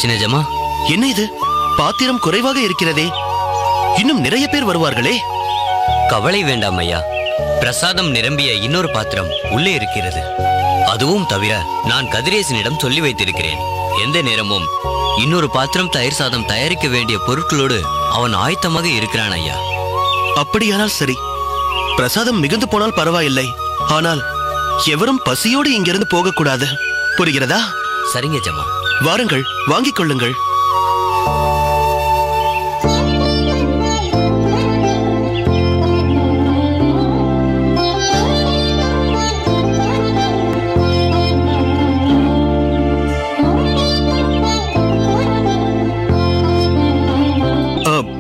சின்னஜமா, என்ன இது? பாத்திரம் குறைவாக இருக்கிறதே. இன்னும் நிறைய பேர் வருவார்களே. கவலை வேண்டாம் ஐயா. பிரசாதம் நிரம்பிய இன்னொரு பாத்திரம் உள்ளே இருக்கிறது. அதுவும் தவிர நான் கதிரேசனிடம் சொல்லி வைத்திருக்கிறேன். எந்த நேரமும் இன்னொரு பாத்திரம் தயிர் சாதம் தயாரிக்க வேண்டிய பொருட்களோடு அவன் ஆயத்தமாக இருக்கிறான் ஐயா. அப்படியானால் சரி. பிரசாதம் மிகுந்து போனால் பரவாயில்லை. ஆனால் எவரும் பசியோடு இங்கிருந்து போகக்கூடாது. புரிகிறதா? சரிங்க ஜமா. வாருங்கள், வாங்கிக் கொள்ளுங்கள்.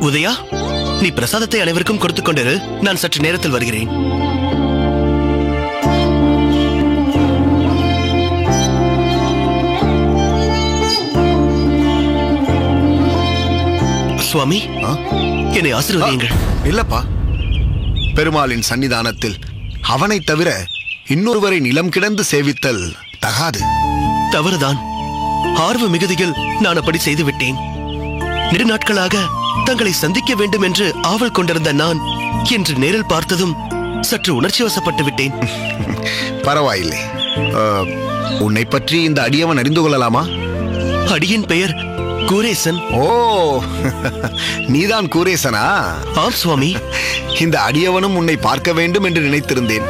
உதயா, நீ பிரசாதத்தை அனைவருக்கும் கொடுத்துக் கொண்டிரு. நான் சற்று நேரத்தில் வருகிறேன். சுவாமி, என்னை ஆசீர்வதியுங்கள். இல்லப்பா, பெருமாளின் சன்னிதானத்தில் அவனை தவிர இன்னொருவரை நிலம் கிடந்து சேவித்தல் தகாது. தவறுதான். ஆர்வ மிகுதியில் நான் அப்படி செய்துவிட்டேன். நெடுநாட்களாக தங்களை சந்திக்க வேண்டும் என்று ஆவல் கொண்டிருந்த நான் இன்று நேரில் பார்த்ததும் சற்று உணர்ச்சி வசப்பட்டு விட்டேன். பரவாயில்லை. உன்னை பற்றி இந்த அடியவன் அறிந்து கொள்ளலாமா? அடியின் பெயர் கூரேசன். ஓ, நீதான் கூரேசனா? ஆம் சுவாமி. இந்த அடியவனும் உன்னை பார்க்க வேண்டும் என்று நினைத்திருந்தேன்.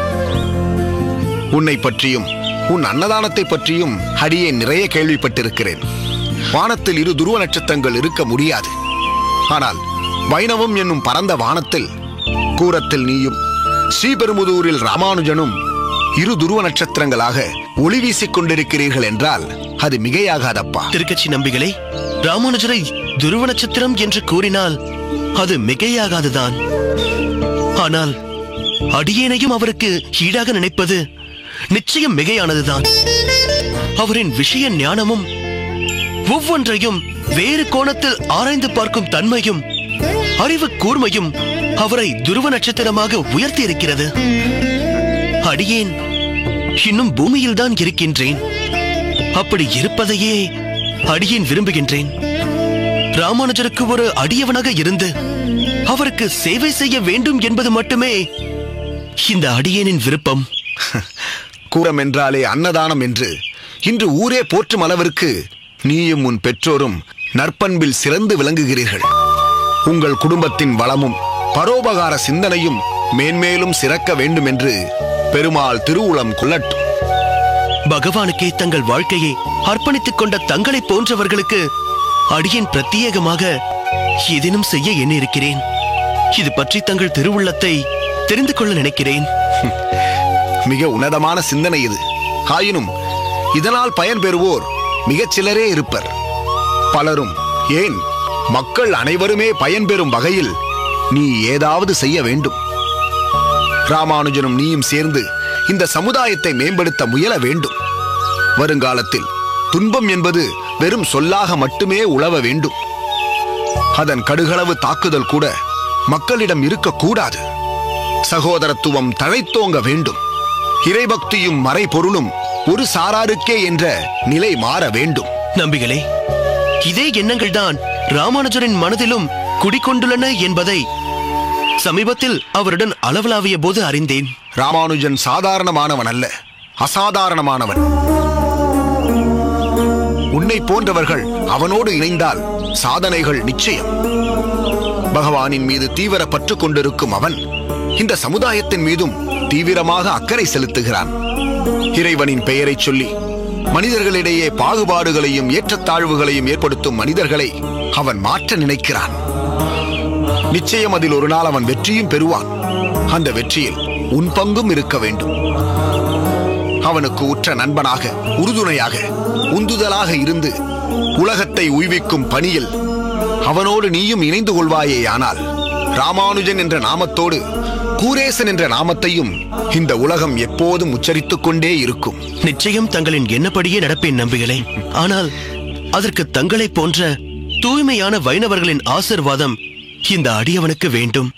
உன்னை பற்றியும் உன் அன்னதானத்தை பற்றியும் அடியேன் நிறைய கேள்விப்பட்டிருக்கிறேன். வானத்தில் 2 துருவ நட்சத்திரங்கள் இருக்க முடியாது. ஆனால் வைணவம் என்னும் பரந்த வானத்தில் கூரத்தில் நீயும் ஸ்ரீபெரும்புதூரில் ராமானுஜனும் 2 துருவ நட்சத்திரங்களாக ஒளி வீசிக் கொண்டிருக்கிறீர்கள் என்றால் அது மிகையாகாதப்பா. திருக்கட்சி நம்பிகளே, ராமானுஜரை துருவ நட்சத்திரம் என்று கூறினால் அது மிகையாகாதுதான். ஆனால் அடியேனையும் அவருக்கு ஈடாக நினைப்பது நிச்சயம் மிகையானதுதான். அவரின் விஷய ஞானமும் ஒவ்வொன்றையும் வேறு கோணத்தில் ஆராய்ந்து பார்க்கும் தன்மையும் அறிவு கூர்மையும் அவரை துருவ நட்சத்திரமாக உயர்த்தி இருக்கிறது. அடியேன் இன்னும் பூமியில் தான் இருக்கின்றேன். அப்படி இருப்பதையே அடியேன் விரும்புகின்றேன். ராமானுஜருக்கு ஒரு அடியவனாக இருந்து அவருக்கு சேவை செய்ய வேண்டும் என்பது மட்டுமே இந்த அடியேனின் விருப்பம். கூரம் என்றாலே அன்னதானம் என்று இன்று ஊரே போற்றும் அளவிற்கு நீயும் உன் பெற்றோரும் நற்பண்பில் சிறந்து விளங்குகிறீர்கள். உங்கள் குடும்பத்தின் வளமும் பரோபகார சிந்தனையும் மேன்மேலும் சிறக்க வேண்டும் என்று பெருமாள் திருவுளம் கொள்ளட்டும். பகவானுக்கே தங்கள் வாழ்க்கையை அர்ப்பணித்துக் கொண்ட தங்களை போன்றவர்களுக்கு அடியேன் பிரத்யேகமாக ஏதேனும் செய்ய எண்ணியிருக்கிறேன். இது பற்றி தங்கள் திருவுள்ளத்தை தெரிந்து கொள்ள நினைக்கிறேன். மிக உன்னதமான சிந்தனை இது. ஆயினும் இதனால் பயன் பெறுவோர் மிகச் சிலரே இருப்பர். பலரும், ஏன் மக்கள் அனைவருமே பயன்பெறும் வகையில் நீ ஏதாவது செய்ய வேண்டும். ராமானுஜனும் நீயும் சேர்ந்து இந்த சமுதாயத்தை மேம்படுத்த முயல வேண்டும். வருங்காலத்தில் துன்பம் என்பது வெறும் சொல்லாக மட்டுமே உழவ வேண்டும். அதன் கடுகளவு தாக்குதல் கூட மக்களிடம் இருக்கக்கூடாது. சகோதரத்துவம் தழைத்தோங்க வேண்டும். இறைபக்தியும் மறைபொருளும் ஒரு சாராருக்கே என்ற நிலை மாற வேண்டும். நம்பிகளே, இதே எண்ணங்கள் தான் ராமானுஜரின் மனதிலும் குடிக்கொண்டுள்ளன என்பதை சமீபத்தில் அவருடன் அளவலாவிய போது அறிந்தேன். ராமானுஜன் சாதாரணமானவன் அல்ல, அசாதாரணமானவன். உன்னை போன்றவர்கள் அவனோடு இணைந்தால் சாதனைகள் நிச்சயம். பகவானின் மீது தீவிர பற்று கொண்டிருக்கும் அவன் இந்த சமுதாயத்தின் மீதும் தீவிரமாக அக்கறை செலுத்துகிறான். இறைவனின் பெயரை சொல்லி மனிதர்களிடையே பாகுபாடுகளையும் ஏற்றத்தாழ்வுகளையும் ஏற்படுத்தும் மனிதர்களை அவன் மாற்ற நினைக்கிறான். நிச்சயம் அதில் ஒரு நாள் அவன் வெற்றியும் பெறுவான். அந்த வெற்றியில் உன் பங்கும் இருக்க வேண்டும். அவனுக்கு உற்ற நண்பனாக, உறுதுணையாக, உந்துதலாக இருந்து உலகத்தை உய்விக்கும் பணியில் அவனோடு நீயும் இணைந்து கொள்வாயேயானால் ராமானுஜன் என்ற நாமத்தோடு கூரேசன் என்ற நாமத்தையும் இந்த உலகம் எப்போதும் உச்சரித்துக் கொண்டே இருக்கும். நிச்சயம் தங்களின் எண்ணப்படியே நடப்பேன் நம்பிகளே. ஆனால் அதற்கு தங்களை போன்ற தூய்மையான வைணவர்களின் ஆசீர்வாதம் இந்த அடியவனுக்கு வேண்டும்.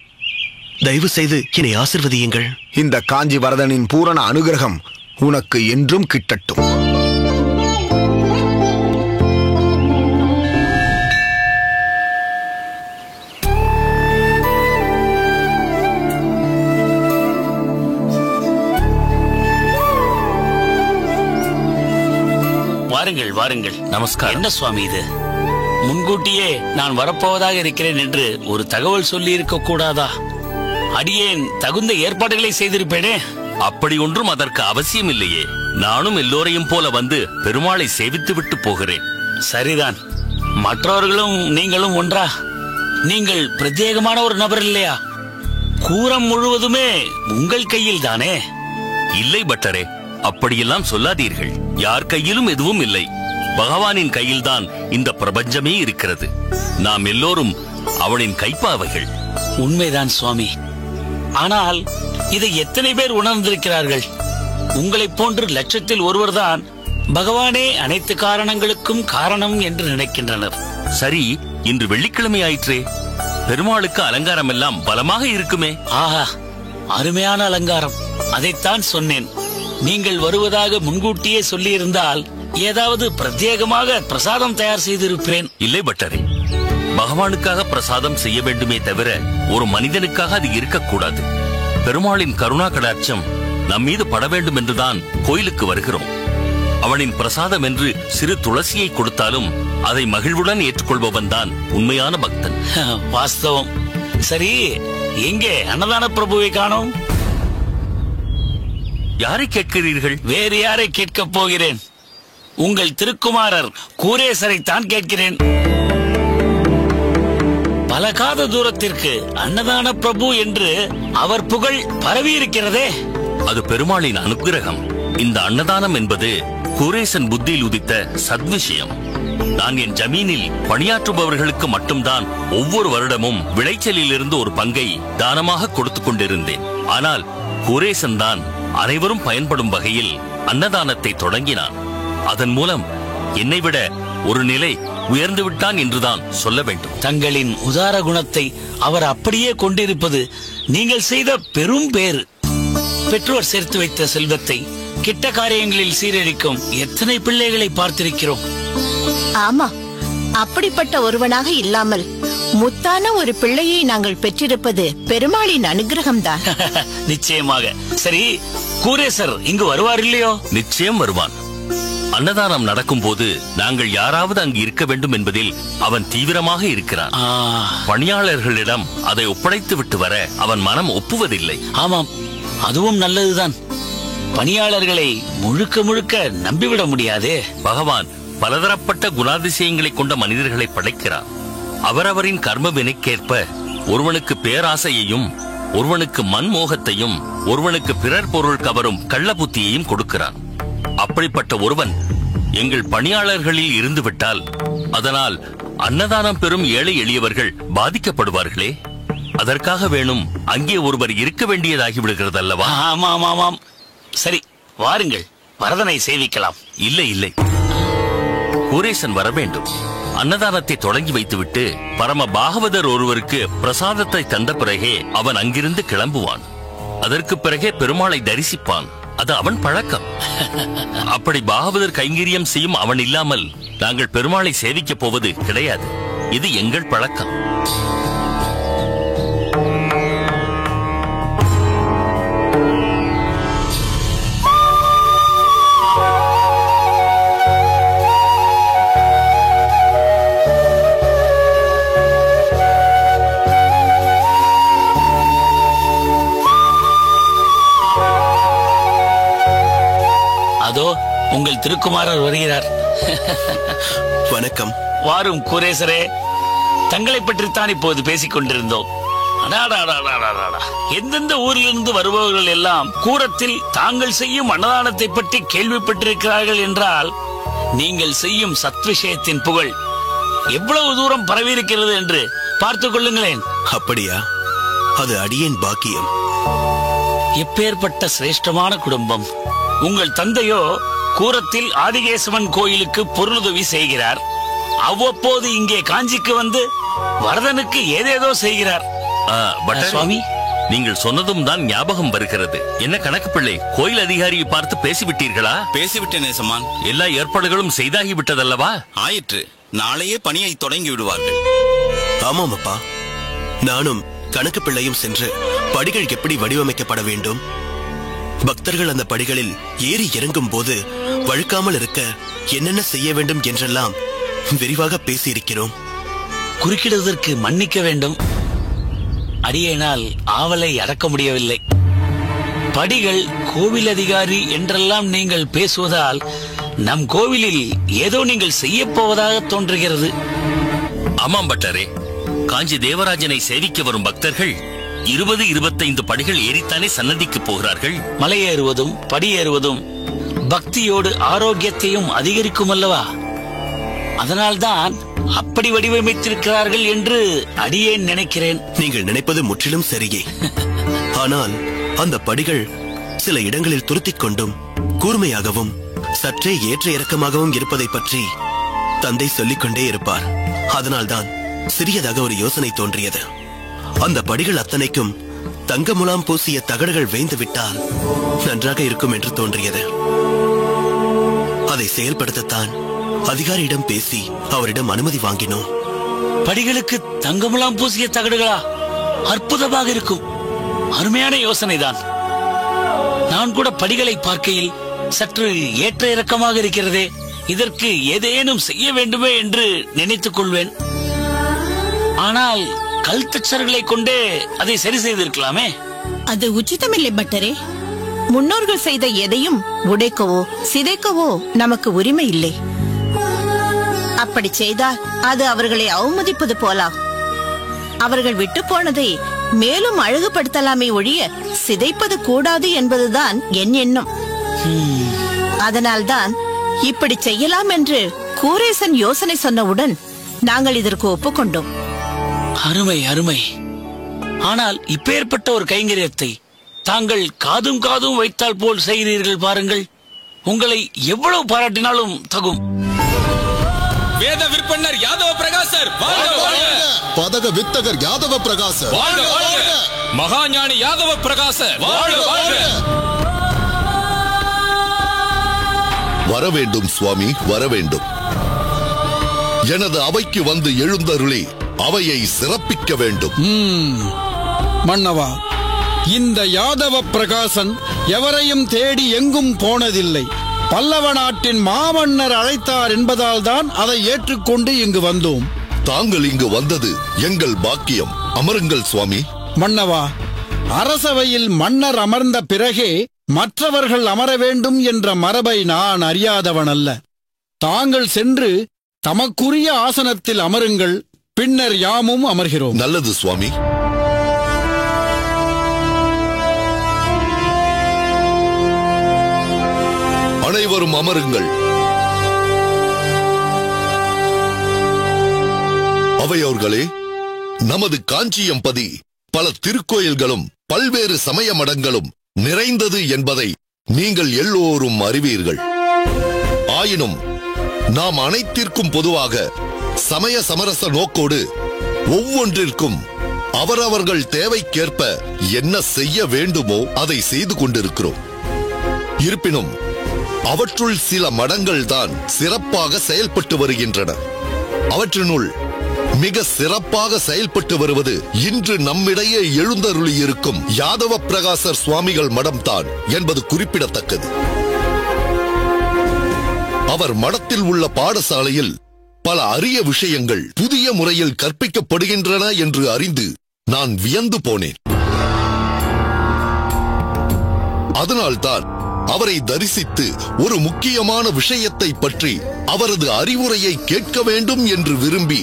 தயவு செய்து என்னை ஆசீர்வதியுங்கள். இந்த காஞ்சி வரதனின் பூரண அனுகிரகம் உனக்கு என்றும் கிட்டட்டும். வாருங்கள். நமஸ்காரம். என்ன சுவாமி இது? முன்கூட்டியே நான் வரப்போவதாக இருக்கிறேன் என்று ஒரு தகவல் சொல்லி இருக்க கூடாதா? அடியேன் தகுந்த ஏற்பாடுகளை செய்திருப்பேனே. அப்படி ஒன்றும் அதற்கு அவசியம் இல்லையே. நானும் எல்லோரையும் போல வந்து பெருமாளை சேவித்து விட்டு போகிறேன். சரிதான். மற்றவர்களும் நீங்களும் ஒன்றா? நீங்கள் பிரத்யேகமான ஒரு நபர் இல்லையா? கூரம் முழுவதுமே உங்கள் கையில் தானே? இல்லை பட்டரே, அப்படியெல்லாம் சொல்லாதீர்கள். யார் கையிலும் எதுவும் இல்லை. பகவானின் கையில்தான் இந்த பிரபஞ்சமே இருக்கிறது. நாம் எல்லோரும் அவனின் கைப்பாவைகள். உண்மைதான் சுவாமி. ஆனால் இதை எத்தனை பேர் உணர்ந்திருக்கிறார்கள்? உங்களைப் போன்று லட்சத்தில் ஒருவர்தான் பகவானே அனைத்து காரணங்களுக்கும் காரணம் என்று நினைக்கின்றனர். சரி, இன்று வெள்ளிக்கிழமை ஆயிற்றே. பெருமாளுக்கு அலங்காரம் எல்லாம் பலமாக இருக்குமே. ஆஹா, அருமையான அலங்காரம். அதைத்தான் சொன்னேன். நீங்கள் வருவதாக முன்கூட்டியே சொல்லியிருந்தால் ஏதாவது பிரத்யேகமாக பிரசாதம் தயார் செய்திருப்பேன். இல்லை பட்டரே, பகவானுக்காக பிரசாதம் செய்ய வேண்டுமே தவிர ஒரு மனிதனுக்காக அது இருக்கக்கூடாது. பெருமாளின் கருணா கடாட்சம் நம் மீது பட வேண்டும் என்றுதான் கோயிலுக்கு வருகிறோம். அவனின் பிரசாதம் என்று சிறு துளசியை கொடுத்தாலும் அதை மகிழ்வுடன் ஏற்றுக்கொள்பவன் தான் உண்மையான பக்தன். வாஸ்தவம். சரி, எங்கே அன்னதான பிரபுவை காணோம்? யாரை கேட்கிறீர்கள்? வேறு யாரை கேட்கப் போகிறேன்? உங்கள் திருக்குமாரர் கூரேசரைத்தான் கேட்கிறேன். பல காத தூரத்திற்கு அன்னதான பிரபு என்று அவர் புகழ் பரவி இருக்கிறதே. அது பெருமாளின் அனுக்கிரகம். இந்த அன்னதானம் என்பது கூரேசன் புத்தியில் உதித்த சத்விஷயம். நான் என் ஜமீனில் பணியாற்றுபவர்களுக்கு மட்டும்தான் ஒவ்வொரு வருடமும் விளைச்சலில் இருந்து ஒரு பங்கை தானமாக கொடுத்து கொண்டிருந்தேன். ஆனால் கூரேசன் தான் அனைவரும் பயன்படும் வகையில் அன்னதானத்தை தொடங்கினான். அதன் மூலம் என்னை விட ஒரு நிலை உயர்ந்து விட்டான் என்றுதான் சொல்ல வேண்டும். தங்களின் உதார குணத்தை அவர் அப்படியே கொண்டிருப்பது நீங்கள் செய்த பெரும் பேறு. பெற்றோர் சேர்த்து வைத்த செல்வத்தை கிட்ட காரியங்களில் சீரழிக்கும் எத்தனை பிள்ளைகளை பார்த்திருக்கிறோம். ஆமா, அப்படிப்பட்ட ஒருவனாக இல்லாமல் முத்தான ஒரு பிள்ளையை நாங்கள் பெற்றிருப்பது பெருமாளின் அனுகிரகம்தான். நிச்சயமாக. சரி, கூரேசர் இங்கு வருவார் இல்லையோ? நிச்சயம் வருவான். அன்னதானம் நடக்கும் போது நாங்கள் யாராவது அங்கு இருக்க வேண்டும் என்பதில் அவன் தீவிரமாக இருக்கிறான். பணியாளர்களிடம் அதை ஒப்படைத்து விட்டு வர அவன் மனம் ஒப்புவதில்லை. ஆமாம், அதுவும் நல்லதுதான். பணியாளர்களை முழுக்க முழுக்க நம்பிவிட முடியாதே. பகவான் பலதரப்பட்ட குணாதிசயங்களை கொண்ட மனிதர்களை படைக்கிறார். அவரவரின் கர்ம வினைக்கேற்ப ஒருவனுக்கு பேராசையையும், ஒருவனுக்கு மன்மோகத்தையும், ஒருவனுக்கு பிறர் பொருள் கவரும் கள்ள புத்தியையும் கொடுக்கிறான். அப்படிப்பட்ட ஒருவன் எங்கள் பணியாளர்களில் இருந்து விட்டால் அதனால் அன்னதானம் பெறும் ஏழை எளியவர்கள் பாதிக்கப்படுவார்களே. அதற்காக வேணும் அங்கே ஒருவர் இருக்க வேண்டியதாகி விடுகிறது அல்லவா? ஆமாம் ஆமாம். சரி, வாருங்கள், வரதனை சேவிக்கலாம். இல்லை இல்லை, கூரேசன் வர வேண்டும். அன்னதானத்தை தொடங்கி வைத்துவிட்டு பரம பாகவதர் ஒருவருக்கு பிரசாதத்தை தந்த பிறகே அவன் அங்கிருந்து கிளம்புவான். அதற்கு பிறகே பெருமாளை தரிசிப்பான். அது அவன் பழக்கம். அப்படி பாகவதர் கைங்கரியம் செய்யும் அவன் இல்லாமல் நாங்கள் பெருமாளை சேவிக்கப் போவது கிடையாது. இது எங்கள் பழக்கம். அதோ உங்கள் திருக்குமாரர் வருகிறார். வணக்கம். வாரும் கூரேசரே. தங்களை பற்றித்தான் இப்போது பேசிக் கொண்டிருந்தோம். எந்தெந்த ஊரிலிருந்து வருபவர்கள் எல்லாம் கூரத்தில் தாங்கள் செய்யும் அன்னதானத்தை பற்றி கேள்விப்பட்டிருக்கிறார்கள் என்றால் நீங்கள் செய்யும் சத்விஷயத்தின் புகழ் எவ்வளவு தூரம் பரவி இருக்கிறது என்று பார்த்துக் கொள்ளுங்களேன். அப்படியா? அது அடியேன் பாக்கியம். எப்பேற்பட்ட சிரேஷ்டமான குடும்பம். உங்கள் தந்தையோ கூரத்தில் ஆதிகேசவன் கோயிலுக்கு பொருளுதவி செய்கிறார். அவ்வப்போது இங்கே காஞ்சிக்கு வந்து வரதனுக்கு ஏதேதோ செய்கிறார். சுவாமி, நீங்கள் சொன்னதும் தான் ஞாபகம் வருகிறது. என்ன கணக்கு பிள்ளை, கோயில் அதிகாரியை பார்த்து பேசிவிட்டீர்களா? பேசிவிட்டேன் நேசமான். எல்லா ஏற்பாடுகளும் செய்தாகிவிட்டதல்லவா? ஆயிற்று. நாளையே பணியை தொடங்கி விடுவார்கள். ஆமாம் அப்பா, நானும் கணக்கு பிள்ளையும் சென்று படிகள் எப்படி வடிவமைக்கப்பட வேண்டும், பக்தர்கள் அந்த படிகளில் ஏறி இறங்கும் போது வழுக்காமல் இருக்க என்னென்ன செய்ய வேண்டும் என்றெல்லாம் விரிவாக பேசியிருக்கிறோம். குறுக்கிடுவதற்கு மன்னிக்க வேண்டும். அடியேனால் ஆவலை அடக்க முடியவில்லை. படிகள், கோவில் அதிகாரி என்றெல்லாம் நீங்கள் பேசுவதால் நம் கோவிலில் ஏதோ நீங்கள் செய்ய போவதாக தோன்றுகிறது. ஆமாம் பட்டரே, காஞ்சி தேவராஜனை சேவிக்க வரும் பக்தர்கள் 20-25 படிகள் ஏறித்தானே சன்னதிக்கு போகிறார்கள். மலையேறுவதும் படியேறுவதும் பக்தியோடு ஆரோக்கியத்தையும் அதிகரிக்கும் அல்லவா? அதனால்தான் அப்படி வடிவமைத்திருக்கிறார்கள் என்று அடியேன் நினைக்கிறேன். நீங்கள் நினைப்பது முற்றிலும் சரியே. ஆனால் அந்த படிகள் சில இடங்களில் துருத்திக் கொண்டும் கூர்மையாகவும் சற்றே ஏற்ற இறக்கமாகவும் இருப்பதை பற்றி தந்தை சொல்லிக் கொண்டே இருப்பார். அதனால்தான் சிறியதாக ஒரு யோசனை தோன்றியது. அந்த படிகள் அத்தனைக்கும் தங்க முலாம் பூசிய தகடுகள் வேய்ந்து விட்டால் நன்றாக இருக்கும் என்று தோன்றியது. அதை செயல்படுத்தத்தான் அதிகாரியிடம் பேசி அவரிடம் அனுமதி வாங்கினோம். படிகளுக்கு தங்கமுலாம் பூசிய தகடுகளா? அற்புதமாக இருக்கும். அருமையான யோசனைதான். நான் கூட படிகளை பார்க்கையில் சற்று ஏற்ற இறக்கமாக இருக்கிறதே, இதற்கு ஏதேனும் செய்ய வேண்டுமே என்று நினைத்துக் கொள்வேன். ஆனால் கல் தச்சர்களை கொண்டே அதை சரி செய்திருக்கலாமே. அது உச்சிதமில்லை பட்டரே. முன்னோர்கள் செய்த எதையும் உடைக்கவோ சிதைக்கவோ நமக்கு உரிமை இல்லை. அப்படி செய்தால் அது அவர்களை அவமதிப்பது போலாம். அவர்கள் விட்டு போனதை மேலும் அழகுபடுத்தலாமே ஒழிய சிதைப்பது கூடாது என்பதுதான் என் எண்ணம். அதனால்தான் இப்படி செய்யலாம் என்று கூரேசன் யோசனை சொன்னவுடன் நாங்கள் இதற்கு ஒப்புக்கொண்டோம். அருமை அருமை. ஆனால் இப்பேற்பட்ட ஒரு கைங்கரியத்தை தாங்கள் காதும் காதும் வைத்தால் போல் செய்கிறீர்கள் பாருங்கள். உங்களை எவ்வளவு பாராட்டினாலும் தகும். வேத விற்பனர் யாதவ பிரகாசர் வாழ்க வாழ்க. பதக வித்தகர் யாதவ பிரகாசர் வாழ்க வாழ்க. மகாஞானி யாதவ பிரகாசர் வாழ்க வாழ்க. வரவேண்டும் சுவாமி, வரவேண்டும். எனது அவைக்கு வந்து எழுந்தருளி அவையை சிறப்பிக்க வேண்டும். மன்னவா, இந்த யாதவ பிரகாசன் எவரையும் தேடி எங்கும் போனதில்லை. பல்லவ நாட்டின் மாமன்னர் அழைத்தார் என்பதால் தான் அதை ஏற்றுக்கொண்டு இங்கு வந்தோம். தாங்கள் இங்கு வந்தது எங்கள் பாக்கியம். அமருங்கள் சுவாமி. மன்னவா, அரசவையில் மன்னர் அமர்ந்த பிறகே மற்றவர்கள் அமர வேண்டும் என்ற மரபை நான் அறியாதவன் அல்ல. தாங்கள் சென்று தமக்குரிய ஆசனத்தில் அமருங்கள், பின்னர் யாமும் அமர்கிறோம். நல்லது சுவாமி. அனைவரும் அமருங்கள். அவையோர்களே, நமது காஞ்சியம்பதி பல திருக்கோயில்களும் பல்வேறு சமய மடங்களும் நிறைந்தது என்பதை நீங்கள் எல்லோரும் அறிவீர்கள். ஆயினும் நாம் அனைத்திற்கும் பொதுவாக சமய சமரச நோக்கோடு ஒவ்வொன்றிற்கும் அவரவர்கள் தேவைக்கேற்ப என்ன செய்ய வேண்டுமோ அதை செய்து கொண்டிருக்கிறோம். இருப்பினும் அவற்றுள் சில மடங்கள் தான் சிறப்பாக செயல்பட்டு வருகின்றன. அவற்றினுள் மிக சிறப்பாக செயல்பட்டு வருவது இன்று நம்மிடையே எழுந்தருளி இருக்கும் யாதவ பிரகாசர் சுவாமிகள் மடம்தான் என்பது குறிப்பிடத்தக்கது. அவர் மடத்தில் உள்ள பாடசாலையில் பல அரிய விஷயங்கள் புதிய முறையில் கற்பிக்கப்படுகின்றன என்று அறிந்து நான் வியந்து போனேன். அதனால்தான் அவரை தரிசித்து ஒரு முக்கியமான விஷயத்தை பற்றி அவரது அறிவுரையை கேட்க வேண்டும் என்று விரும்பி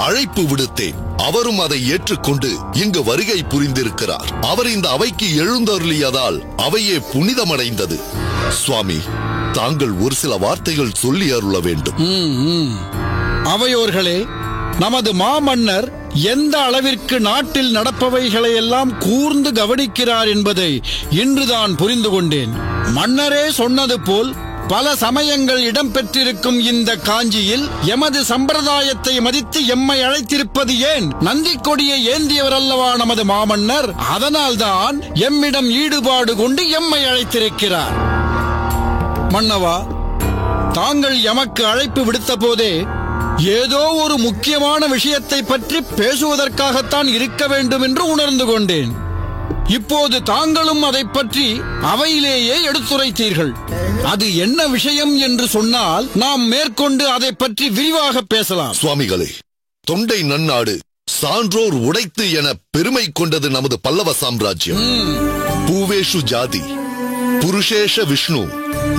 அழைப்பு விடுத்தேன். அவரும் அதை ஏற்றுக்கொண்டு இங்கு வருகை புரிந்திருக்கிறார். அவர் இந்த அவைக்கு எழுந்தருளியதால் அவையே புனிதமடைந்தது. சுவாமி, தாங்கள் ஒரு சில வார்த்தைகள் சொல்லி அருள வேண்டும். அவையோர்களே, நமது மாமன்னர் எந்த அளவிற்கு நாட்டில் நடப்பவைகளையெல்லாம் கூர்ந்து கவனிக்கிறார் என்பதை இன்றுதான் புரிந்து கொண்டேன். மன்னரே சொன்னது போல் பல சமயங்கள் இடம்பெற்றிருக்கும் இந்த காஞ்சியில் எமது சம்பிரதாயத்தை மதித்து எம்மை அழைத்திருப்பது ஏன்? நந்திக் கொடியை ஏந்தியவர் அல்லவா நமது மாமன்னர். அதனால்தான் எம்மிடம் ஈடுபாடு கொண்டு எம்மை அழைத்திருக்கிறார். மன்னவா, தாங்கள் எமக்கு அழைப்பு விடுத்த போதே ஏதோ ஒரு முக்கியமான விஷயத்தை பற்றி பேசுவதற்காகத்தான் இருக்க வேண்டும் என்று உணர்ந்து கொண்டேன். இப்போது தாங்களும் அதை பற்றி அவையிலேயே எடுத்துரைத்தீர்கள். அது என்ன விஷயம் என்று சொன்னால் நாம் மேற்கொண்டு அதை பற்றி விரிவாக பேசலாம். சுவாமிகளே, தொண்டை நன்னாடு சான்றோர் உடைத்து என பெருமை கொண்டது நமது பல்லவ சாம்ராஜ்யம். பூவேஷு ஜாதி, புருஷேஷ விஷ்ணு,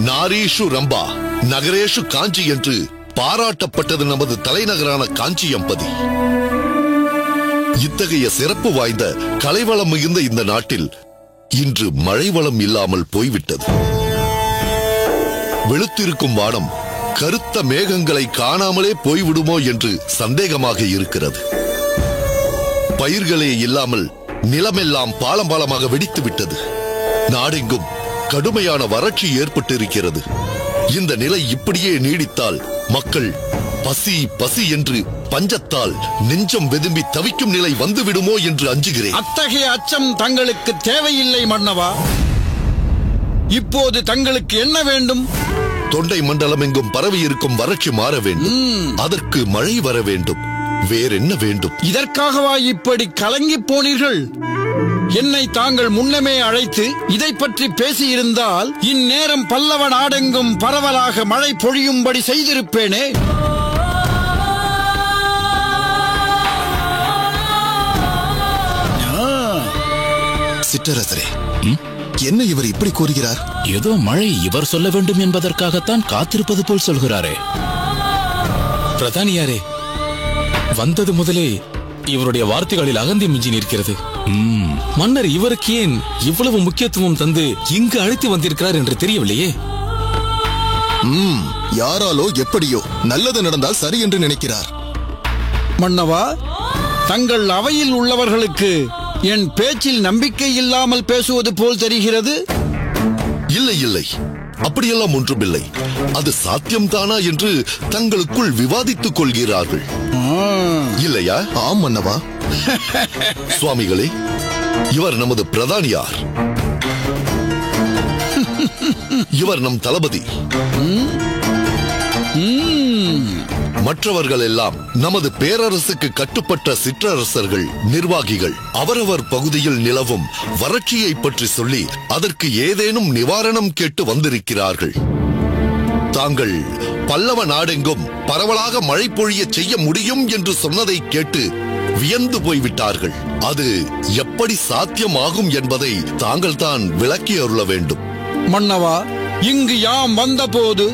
நாரீஷு ரம்பா, நகரேஷு காஞ்சி என்று பாராட்டப்பட்டது நமது தலைநகரான காஞ்சியம்பதி. இத்தகைய சிறப்பு வாய்ந்த கலைவளம் மிகுந்த இந்த நாட்டில் இன்று மழை வளம் இல்லாமல் போய்விட்டது. வெளுத்திருக்கும் வானம் கருத்த மேகங்களை காணாமலே போய்விடுமோ என்று சந்தேகமாக இருக்கிறது. பயிர்களே இல்லாமல் நிலமெல்லாம் பாலம் பாலமாக வெடித்து விட்டது. நாடெங்கும் கடுமையான வறட்சி ஏற்பட்டிருக்கிறது. இந்த நிலை இப்படியே நீடித்தால் மக்கள் பசி பசி என்று பஞ்சத்தால் நெஞ்சம் வெதும்பி தவிக்கும் நிலை வந்துவிடுமோ என்று அஞ்சுகிறேன். அத்தகைய அச்சம் தங்களுக்கு தேவையில்லை மன்னவா. இப்போது தங்களுக்கு என்ன வேண்டும்? தொண்டை மண்டலம் எங்கும் பரவி இருக்கும் வறட்சி மாற வேண்டும். அதற்கு மழை வர வேண்டும். வேறென்ன வேண்டும்? இதற்காகவா இப்படி கலங்கி போனீர்கள்? என்னை தாங்கள் முன்னமே அழைத்து இதை பற்றி பேசியிருந்தால் இந்நேரம் பல்லவ நாடெங்கும் பரவலாக மழை பொழியும்படி செய்திருப்பேனே. சிற்றரசரே, என்ன இவர் இப்படி கூறுகிறார்? ஏதோ மழை இவர் சொல்ல வேண்டும் என்பதற்காகத்தான் காத்திருப்பது போல் சொல்கிறாரே. பிரதானியாரே, வந்தது முதலே இவருடைய வார்த்தைகளில் அகந்தி மிஞ்சி நிற்கிறது. மன்னர் இவருக்கு ஏன் இவ்வளவு முக்கியத்துவம் தந்து இங்கு அழைத்து வந்திருக்கிறார் என்று தெரியவில்லையே. யாராலோ எப்படியோ நல்லது நடந்தால் சரி என்று நினைக்கிறார். மன்னவா, தங்கள் அவையில் உள்ளவர்களுக்கு என் பேச்சில் நம்பிக்கை இல்லாமல் பேசுவது போல் தெரிகிறது. இல்லை இல்லை, அப்படியெல்லாம் ஒன்றுமில்லை. அது சாத்தியம்தானா என்று தங்களுக்குள் விவாதித்துக் கொள்கிறார்கள் இல்லையா? ஆம் மன்னவா. சுவாமிகளே, இவர் நமது பிரதானியார். இவர் நம் தளபதி. மற்றவர்கள் எல்லாம் நமது பேரரசுக்கு கட்டுப்பட்ட சிற்றரசர்கள், நிர்வாகிகள். அவரவர் பகுதியில் நிலவும் வறட்சியை பற்றி சொல்லி அதற்கு ஏதேனும் நிவாரணம் கேட்டு வந்திருக்கிறார்கள். தாங்கள் பல்லவ நாடெங்கும் பரவலாக மழை பொழிய செய்ய முடியும் என்று சொன்னதை கேட்டு வியந்து போய்விட்டார்கள். அது எப்படி சாத்தியமாகும் என்பதை தாங்கள் தான் விளக்கி அருள வேண்டும். மன்னவா, இங்கு யாம் வந்தபோது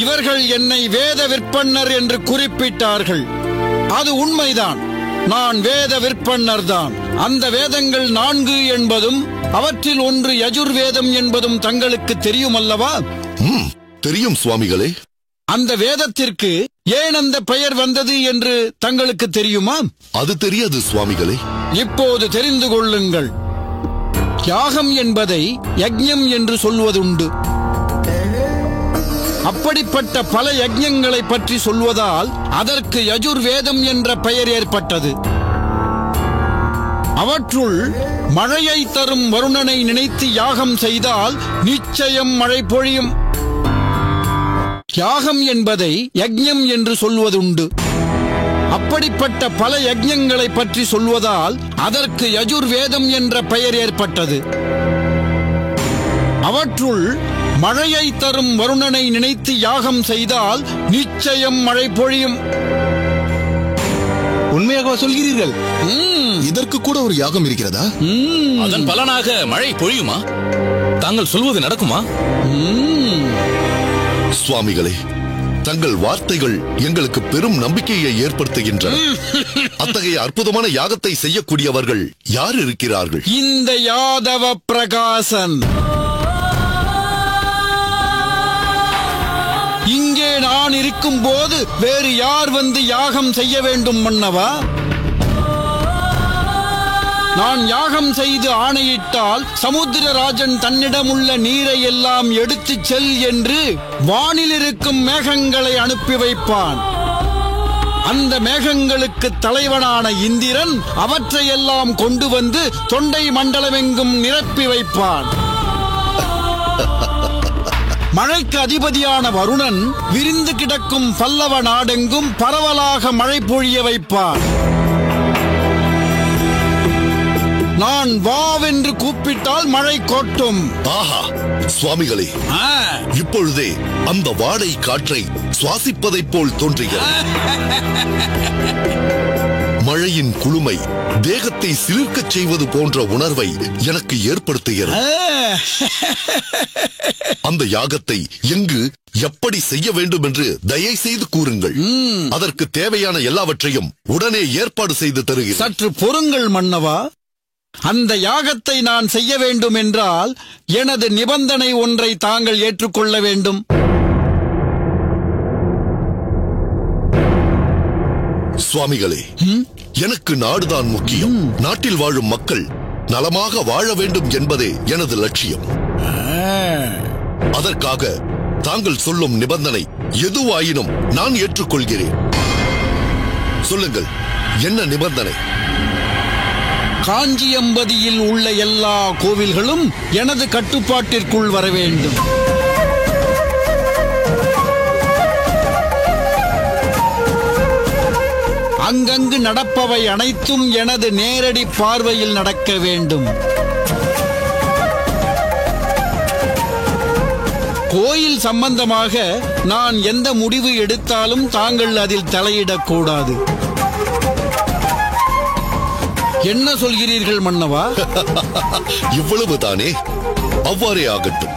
இவர்கள் என்னை வேத விற்பன்னர் என்று குறிப்பிட்டார்கள். அது உண்மைதான். நான் வேத விற்பன்னர் தான். அந்த வேதங்கள் 4 என்பதும் அவற்றில் ஒன்று யஜுர்வேதம் என்பதும் தங்களுக்கு தெரியும் அல்லவா? தெரியும் சுவாமிகளே. அந்த வேதத்திற்கு ஏன் அந்த பெயர் வந்தது என்று தங்களுக்கு தெரியுமா? அது தெரியாது சுவாமிகளே. இப்போது தெரிந்து கொள்ளுங்கள். யாகம் என்பதை யஜ்ஞம் என்று சொல்வதுண்டு. அப்படிப்பட்ட பல யஜ்ஞங்களை பற்றி சொல்வதால் அதற்கு யஜுர்வேதம் என்ற பெயர் ஏற்பட்டது. அவற்றுள் மழையை தரும் வருணனை நினைத்து யாகம் செய்தால் நிச்சயம் மழை பொழியும். யாகம் என்பதை யஜ்ஞம் என்று சொல்வதுண்டு. அப்படிப்பட்ட பல யஜ்ஞங்களை பற்றி சொல்வதால் அதற்கு யஜுர்வேதம் என்ற பெயர் ஏற்பட்டது. அவற்றுள் மழையை தரும் வருணனை நினைத்து யாகம் செய்தால் நிச்சயம் மழை பொழியும். உண்மையாக சொல்கிறீர்கள்? இதற்கு கூட ஒரு யாகம் இருக்கிறதா? அதன் பலனாக மழை பொழியுமா? தாங்கள் சொல்வது நடக்குமா? சுவாமிகளே, தங்கள் வார்த்தைகள் எங்களுக்கு பெரும் நம்பிக்கையை ஏற்படுத்துகின்றன. அத்தகைய அற்புதமான யாகத்தை செய்யக்கூடியவர்கள் யார் இருக்கிறார்கள்? இந்த யாதவ பிரகாசன். இங்கே நான் இருக்கும் போது வேறு யார் வந்து யாகம் செய்ய வேண்டும் மன்னவா? நான் யாகம் செய்து ஆணையிட்டால் சமுத்திரராஜன் தன்னிடமுள்ள நீரை எல்லாம் எடுத்துச் செல் என்று வானில் இருக்கும் மேகங்களை அனுப்பி வைப்பான். அந்த மேகங்களுக்கு தலைவனான இந்திரன் அவற்றையெல்லாம் கொண்டு வந்து தொண்டை மண்டலமெங்கும் நிரப்பி வைப்பான். மழைக்கு அதிபதியான வருணன் விரிந்து கிடக்கும் பல்லவ நாடெங்கும் பரவலாக மழை பொழிய வைப்பான். நான் வாவென்று கூப்பிட்டால் மழை கொட்டும். ஆஹா சுவாமிகளே, இப்பொழுதே அந்த வாடை காற்றை சுவாசிப்பதைப் போல் தோன்றுகிறது. மழையின் குளுமை தேகத்தை சிலிர்க்கச் செய்வது போன்ற உணர்வை எனக்கு ஏற்படுத்துகிறது. அந்த யாகத்தை எங்கு எப்படி செய்ய வேண்டும் என்று தயவு செய்து கூறுங்கள். அதற்கு தேவையான எல்லாவற்றையும் உடனே ஏற்பாடு செய்து தருகிறேன். சற்று பொறுங்கள் மன்னவா. அந்த யாகத்தை நான் செய்ய வேண்டும் என்றால் எனது நிபந்தனை ஒன்றை தாங்கள் ஏற்றுக்கொள்ள வேண்டும். சுவாமிகளே, எனக்கு நாடுதான் முக்கியம். நாட்டில் வாழும் மக்கள் நலமாக வாழ வேண்டும் என்பதே எனது லட்சியம். அதற்காக தாங்கள் சொல்லும் நிபந்தனை எதுவாயினும் நான் ஏற்றுக்கொள்கிறேன். சொல்லுங்கள், என்ன நிபந்தனை? காஞ்சியம்பதியில் உள்ள எல்லா கோவில்களும் எனது கட்டுப்பாட்டிற்குள் வர வேண்டும். அங்கங்கு நடப்பவை அனைத்தும் எனது நேரடி பார்வையில் நடக்க வேண்டும். கோயில் சம்பந்தமாக நான் எந்த முடிவு எடுத்தாலும் தாங்கள் அதில் தலையிடக்கூடாது. என்ன சொல்கிறீர்கள் மன்னவா? இவ்வளவுதானே? அவ்வாறே ஆகட்டும்.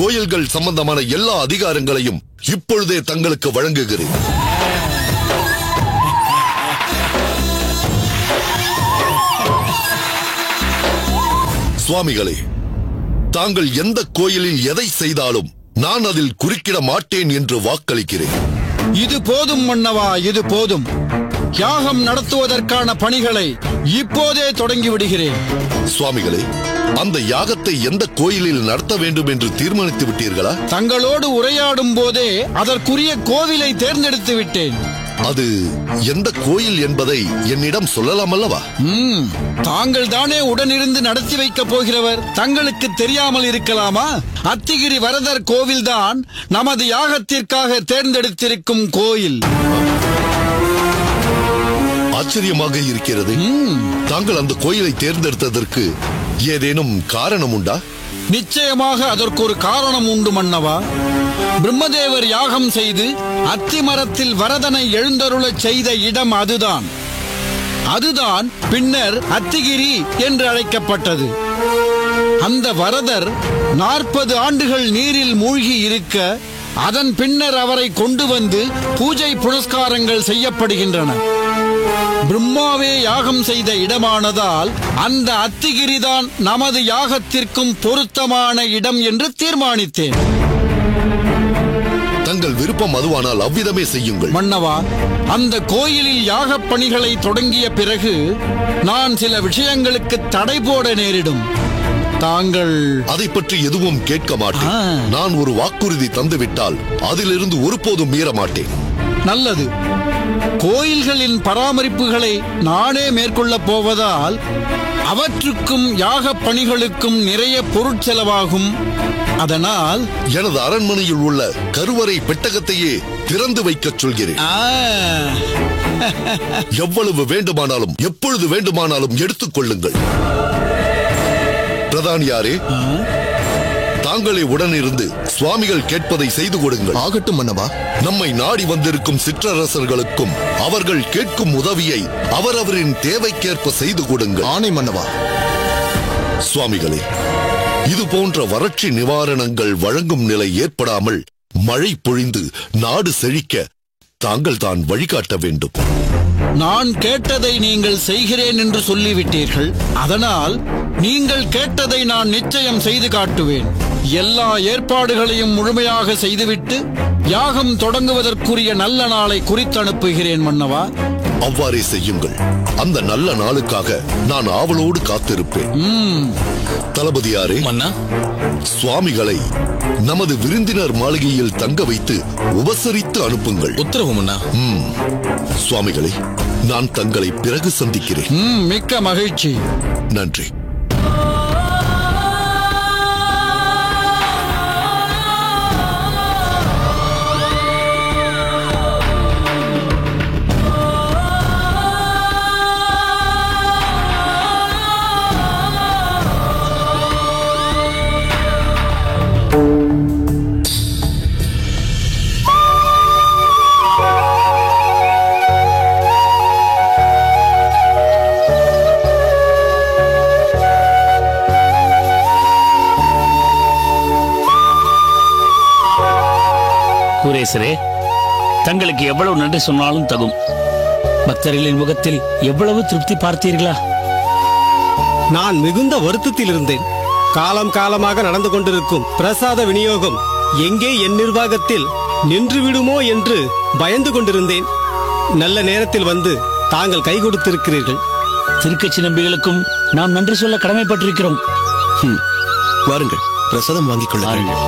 கோயில்கள் சம்பந்தமான எல்லா அதிகாரங்களையும் இப்பொழுதே தங்களுக்கு வழங்குகிறேன். சுவாமிகளே, தாங்கள் எந்த கோயிலில் எதை செய்தாலும் நான் அதில் குறுக்கிட மாட்டேன் என்று வாக்களிக்கிறேன். இது போதும் மன்னவா, இது போதும். யாகம் நடத்துவதற்கான பணிகளை இப்போதே தொடங்கி விடுகிறேன். சுவாமிகளே, அந்த யாகத்தை எந்த கோயிலில் நடத்த வேண்டும் என்று தீர்மானித்து விட்டீர்களா? தங்களோடு உரையாடும் போதே அதற்குரிய கோவிலை தேர்ந்தெடுத்து விட்டேன். அது எந்த கோயில் என்பதை என்னிடம் சொல்லலாம் அல்லவா? தாங்கள் தானே உடனிருந்து நடத்தி வைக்கப் போகிறவர். தங்களுக்கு தெரியாமல் இருக்கலாமா? அத்திகிரி வரதர் கோவில்தான் நமது யாகத்திற்காக தேர்ந்தெடுத்திருக்கும் கோயில். ஆச்சரியமாக இருக்கிறது. தாங்கள் அந்த கோயிலை தேர்ந்தெடுத்ததற்கு ஏதேனும் காரணம் உண்டா? நிச்சயமாக அதற்கு ஒரு காரணம் உண்டு மன்னவா. பிரம்மதேவர் யாகம் செய்து அத்திமரத்தில் வரதனை எழுந்தருளச் செய்த இடம் அதுதான். அதுதான் பின்னர் அத்திகிரி என்று அழைக்கப்பட்டது. அந்த வரதர் 40 ஆண்டுகள் நீரில் மூழ்கி இருக்க அதன் பின்னர் அவரை கொண்டு வந்து பூஜை புனஸ்காரங்கள் செய்யப்படுகின்றன. பிரம்மாவே யாகம் செய்த இடமானதால் அந்த அத்திகிரிதான் நமது யாகத்திற்கும் பொருத்தமான இடம் என்று தீர்மானித்தேன். தங்கள் விருப்பம் அதுவானால் அவ்விதமே செய்யுங்கள். மன்னவா, அந்த கோயிலில் யாகப் பணிகளை தொடங்கிய பிறகு நான் சில விஷயங்களுக்கு தடை போட நேரிடும். தாங்கள் அதை பற்றி எதுவும் கேட்க மாட்டேன். நான் ஒரு வாக்குறுதி தந்துவிட்டால் அதிலிருந்து ஒருபோதும் மீற மாட்டேன். நல்லது. கோயில்களின் பராமரிப்புகளை நானே மேற்கொள்ளப் போவதால் அவற்றுக்கும் யாகப் பணிகளுக்கும் நிறைய பொருட்செலவாகும். அதனால் எனது அரண்மனையில் உள்ள கருவறை பெட்டகத்தையே திறந்து வைக்கச் சொல்கிறேன். எவ்வளவு வேண்டுமானாலும் எப்பொழுது வேண்டுமானாலும் எடுத்துக் கொள்ளுங்கள். பிரதானியாரே, தாங்களே உடனிருந்து சுவாமிகள் கேட்பதை செய்து கொடுங்கள். ஆகட்டும் மன்னவா. நம்மை நாடி வந்திருக்கும் சிற்றரசர்களுக்கும் அவர்கள் கேட்கும் உதவியை அவரவரின் தேவைக்கேற்ப செய்து கொடுங்கள். ஆணை மன்னவா. சுவாமிகளே, இது போன்ற வறட்சி நிவாரணங்கள் வழங்கும் நிலை ஏற்படாமல் மழை பொழிந்து நாடு செழிக்க தாங்கள் தான் வழிகாட்ட வேண்டும். நான் கேட்டதை நீங்கள் செய்கிறேன் என்று சொல்லிவிட்டீர்கள். அதனால் நீங்கள் கேட்டதை நான் நிச்சயம் செய்து காட்டுவேன். எல்லா ஏற்பாடுகளையும் முழுமையாக செய்துவிட்டு யாகம் தொடங்குவதற்குரிய நல்ல நாளை குறித்தனுப்புகிறேன் மன்னவா. அவ்வாறே செய்யுங்கள். அந்த நல்ல நாளுக்காக நான் ஆவலோடு காத்திருப்பேன். தளபதியாரே, மன்னா, சுவாமிகளை நமது விருந்தினர் மாளிகையில் தங்க வைத்து உபசரித்து அனுப்புங்கள். உத்தரவு மன்னா. சுவாமிகளை, நான் தங்களை பிறகு சந்திக்கிறேன். மிக்க மகிழ்ச்சி. நன்றி. குரேசரே, தங்களுக்கு எவ்வளவு நன்றி சொன்னாலும் தகும். பக்தர்களின் முகத்தில் எவ்வளவு திருப்தி பார்த்தீர்களா? நான் மிகுந்த வருத்தத்தில் இருந்தேன். காலம் காலமாக நடந்து கொண்டிருக்கும் பிரசாத விநியோகம் எங்கே என் நிர்வாகத்தில் நின்று விடுமோ என்று பயந்து கொண்டிருந்தேன். நல்ல நேரத்தில் வந்து தாங்கள் கை கொடுத்திருக்கிறீர்கள். திருக்கட்சி நம்பிகளுக்கும் நாம் நன்றி சொல்ல கடமைப்பட்டிருக்கிறோம். வாருங்கள், பிரசாதம் வாங்கிக் கொள்ளுங்கள்.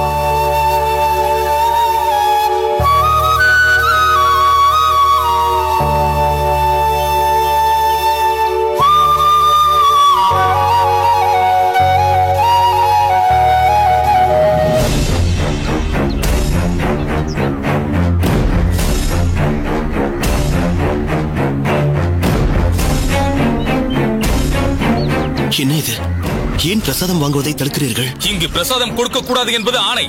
என்ன இது? ஏன் பிரசாதம் வாங்குவதை தடுக்கிறீர்கள்? இங்கு பிரசாதம் கொடுக்க கூடாது என்பது ஆணை.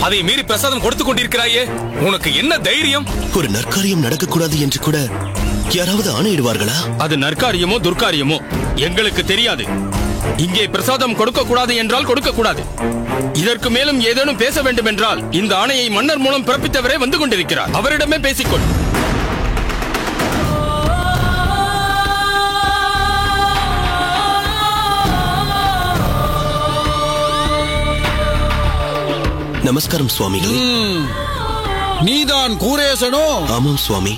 அதை மீறி பிரசாதம் கொடுத்துக் கொண்டிருக்கிறாயே, உனக்கு என்ன தைரியம்? ஒரு நற்காரியம் நடக்கக்கூடாது என்று கூட யாராவது ஆணையிடுவார்களா? அது நற்காரியமோ துர்காரியமோ எங்களுக்கு தெரியாது. இங்கே பிரசாதம் கொடுக்க கூடாது என்றால் கொடுக்க கூடாது. இதற்கு மேலும் ஏதேனும் பேச வேண்டும் என்றால் இந்த ஆணையை மன்னர் மூலம் பிறப்பித்தவரே வந்து கொண்டிருக்கிறார். அவரிடமே பேசிக்கொள். நமஸ்காரம் சுவாமிகளே. நீதான் கூரேசனோ? ஆமாம் சுவாமி.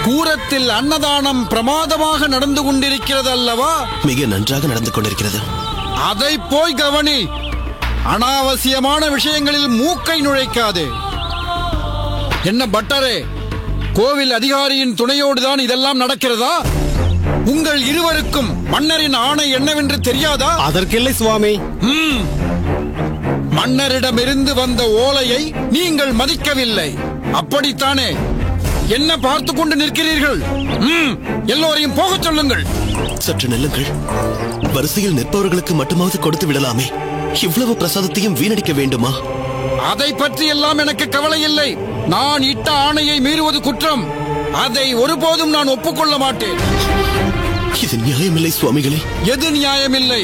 கூரத்தில் அன்னதானம் பிரமாதமாக நடந்து கொண்டிருக்கிறது அல்லவா? மிக நன்றாக நடந்து கொண்டிருக்கிறது. அதை போய் கவனி. அனாவசியமான விஷயங்களில் மூக்கை நுழைக்காதே. என்ன பட்டரே, கோவில் அதிகாரியின் துணையோடுதான் இதெல்லாம் நடக்கிறதா? உங்கள் இருவருக்கும் மன்னரின் ஆணை என்னவென்று தெரியாதா? அதற்கில்லை சுவாமி. மன்னரிடமிருந்து வந்த ஓலையை நீங்கள் மதிக்கவில்லை, அப்படித்தானே? என்ன பார்த்து கொண்டு நிற்கிறீர்கள்? எல்லோரையும் போகச் சொல்லுங்கள். சற்று நெல்லுங்கள். வரிசையில் நிற்பவர்களுக்கு மட்டுமாவது கொடுத்து விடலாமே. இவ்வளவு பிரசாதத்தையும் வீணடிக்க வேண்டுமா? அதை பற்றி எல்லாம் எனக்கு கவலை இல்லை. நான் இட்ட ஆணையை மீறுவது குற்றம். அதை ஒருபோதும் நான் ஒப்புக்கொள்ள மாட்டேன். இது நியாயமில்லை சுவாமிகளே. எது நியாயமில்லை?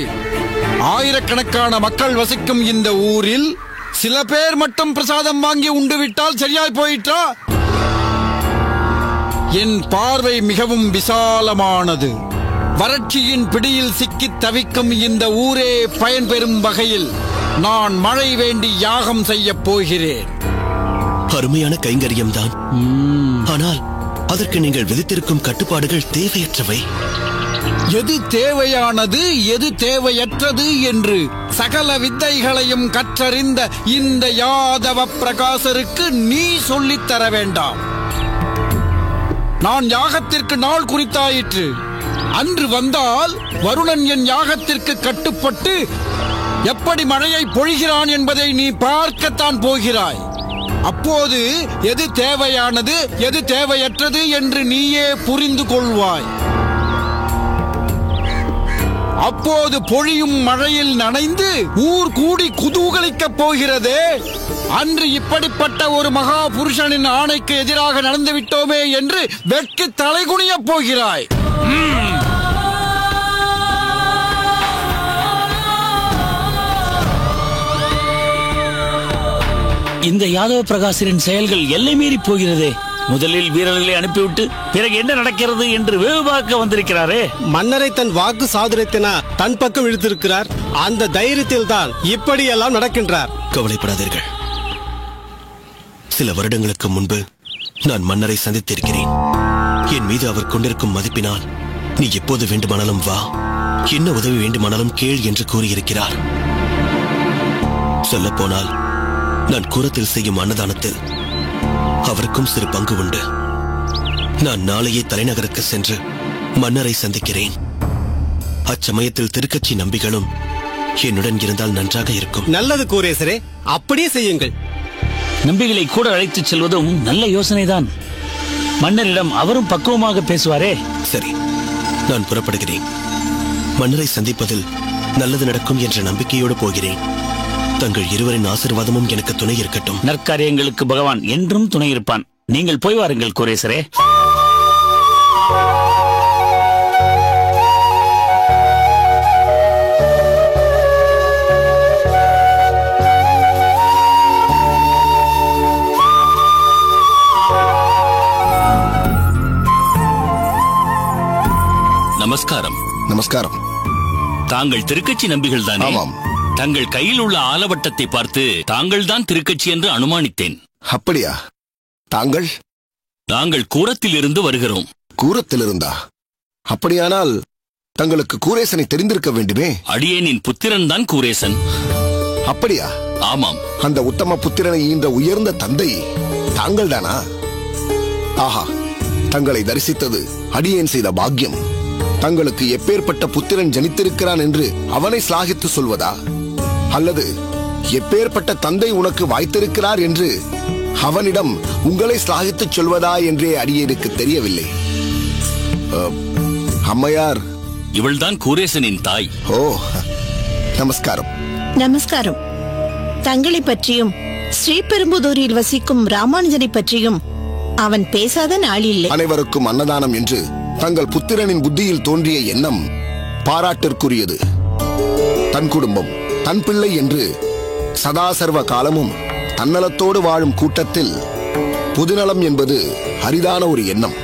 ஆயிரக்கணக்கான மக்கள் வசிக்கும் இந்த ஊரில் சில பேர் மட்டும் பிரசாதம் வாங்கி உண்டு விட்டால் சரியாய் போயிற்றா? என் பார்வை மிகவும் விசாலமானது. வறட்சியின் பிடியில் சிக்கி தவிக்கும் இந்த ஊரே பயன்பெறும் வகையில் நான் மழை வேண்டி யாகம் செய்ய போகிறேன். அருமையான கைங்கரியம்தான். ஆனால் அதற்கு நீங்கள் விதித்திருக்கும் கட்டுப்பாடுகள் தேவையற்றவை. எது தேவையானது, எது தேவையற்றது என்று சகல வித்தைகளையும் கற்றறிந்த இந்த யாதவ பிரகாசருக்கு நீ சொல்லித் தர வேண்டாம். நான் யாகத்திற்கு நாள் குறித்தாயிற்று. அன்று வந்தால் வருணன் என் யாகத்திற்கு கட்டுப்பட்டு எப்படி மழையை பொழிகிறான் என்பதை நீ பார்க்கத்தான் போகிறாய். அப்போது எது தேவையானது, எது தேவையற்றது என்று நீயே புரிந்து கொள்வாய். அப்போது பொழியும் மழையில் நனைந்து ஊர் கூடி குதூகலிக்கப் போகிறதே. அன்று இப்படிப்பட்ட ஒரு மகா புருஷனின் ஆணைக்கு எதிராக நடந்து விட்டோமே என்று வெட்கி தலைகுனிய போகிறாய். இந்த யாதவ பிரகாசரின் செயல்கள் எல்லை மீறி போகிறதே. முதலில் வீரர்களை அனுப்பிவிட்டு பிறகு என்ன நடக்கிறது என்று வேவு பார்க்க வந்திருக்கிறாரே. மன்னரை தன் வாக்கு சாதுரியத்தினால் தன் பக்கம் இழுத்திருக்கிறார். அந்த தைரியத்தில் தான் இப்படியெல்லாம் நடக்கின்றார். கவலைப்படாதீர்கள். சில வருடங்களுக்கு முன்பு நான் மன்னரை சந்தித்திருக்கிறேன். என் மீது அவர் கொண்டிருக்கும் மதிப்பினால் நீ எப்போது வேண்டுமானாலும் வா, என்ன உதவி வேண்டுமானாலும் கேள் என்று கூறியிருக்கிறார். சொல்ல போனால் நான் கூரத்தில் செய்யும் அன்னதானத்தில் அவருக்கும் சிறு பங்கு உண்டு. நான் நாளையே தலைநகருக்கு சென்று மன்னரை சந்திக்கிறேன். அச்சமயத்தில் திருக்கட்சி நம்பிகளும் என்னுடன் இருந்தால் நன்றாக இருக்கும். நல்லது கூரேசரே, அப்படியே செய்யுங்கள். நம்பிகளை கூட அழைத்துச் செல்வதும் நல்ல யோசனைதான். மன்னரிடம் அவரும் பக்குவமாக பேசுவாரே. சரி, நான் புறப்படுகிறேன். மன்னரை சந்திப்பதில் நல்லது நடக்கும் என்ற நம்பிக்கையோடு போகிறேன். தங்கள் இருவரின் ஆசீர்வாதமும் எனக்கு துணை இருக்கட்டும். நற்காரியங்களுக்கு பகவான் என்றும் துணை இருப்பான். நீங்கள் போய் வாருங்கள் குரேசரே. நமஸ்காரம். நமஸ்காரம். தாங்கள் திருக்கட்சி நம்பிகள் தானே? ஆமாம். தங்கள் கையில் உள்ள ஆலவட்டத்தை பார்த்து தாங்கள் தான் திருக்கட்சி என்று அனுமானித்தேன். அப்படியா? தாங்கள்? நாங்கள் கூரத்திலிருந்து வருகிறோம். கூரத்திலிருந்தா? அப்படியானால் தங்களுக்கு கூரேசனை தெரிந்திருக்க வேண்டுமே. அடியேனின் புத்திரன் தான் கூரேசன். அப்படியா? ஆமாம். அந்த உத்தம புத்திரனை ஈன்ற உயர்ந்த தந்தை தாங்கள் தானா? ஆஹா, தங்களை தரிசித்தது அடியேன் செய்த பாக்கியம். தங்களுக்கு எப்பேற்பட்ட புத்திரன் ஜனித்திருக்கிறான் என்று அவனை சிலாகித்து சொல்வதா, அல்லது எப்பேற்பட்ட தந்தை உனக்கு வாய்த்திருக்கிறார் என்று அவனிடம் உங்களை சிலாகித்து சொல்வதா என்றே அடியேனுக்கு தெரியவில்லை. அம்மையார், இவள்தான் கூரேசனின் தாய். ஓ, நமஸ்காரம். நமஸ்காரம். தங்களை பற்றியும் ஸ்ரீபெரும்புதூரில் வசிக்கும் ராமானுஜனை பற்றியும் அவன் பேசாத நாள் இல்லை. அனைவருக்கும் அன்னதானம் என்று தங்கள் புத்திரனின் புத்தியில் தோன்றிய எண்ணம் பாராட்டிற்குரியது. தன் குடும்பம் தன் பிள்ளை என்று சதா சர்வ காலமும் தன்னலத்தோடு வாழும் கூட்டத்தில் பொதுநலம் என்பது அரிதான ஒரு எண்ணம்.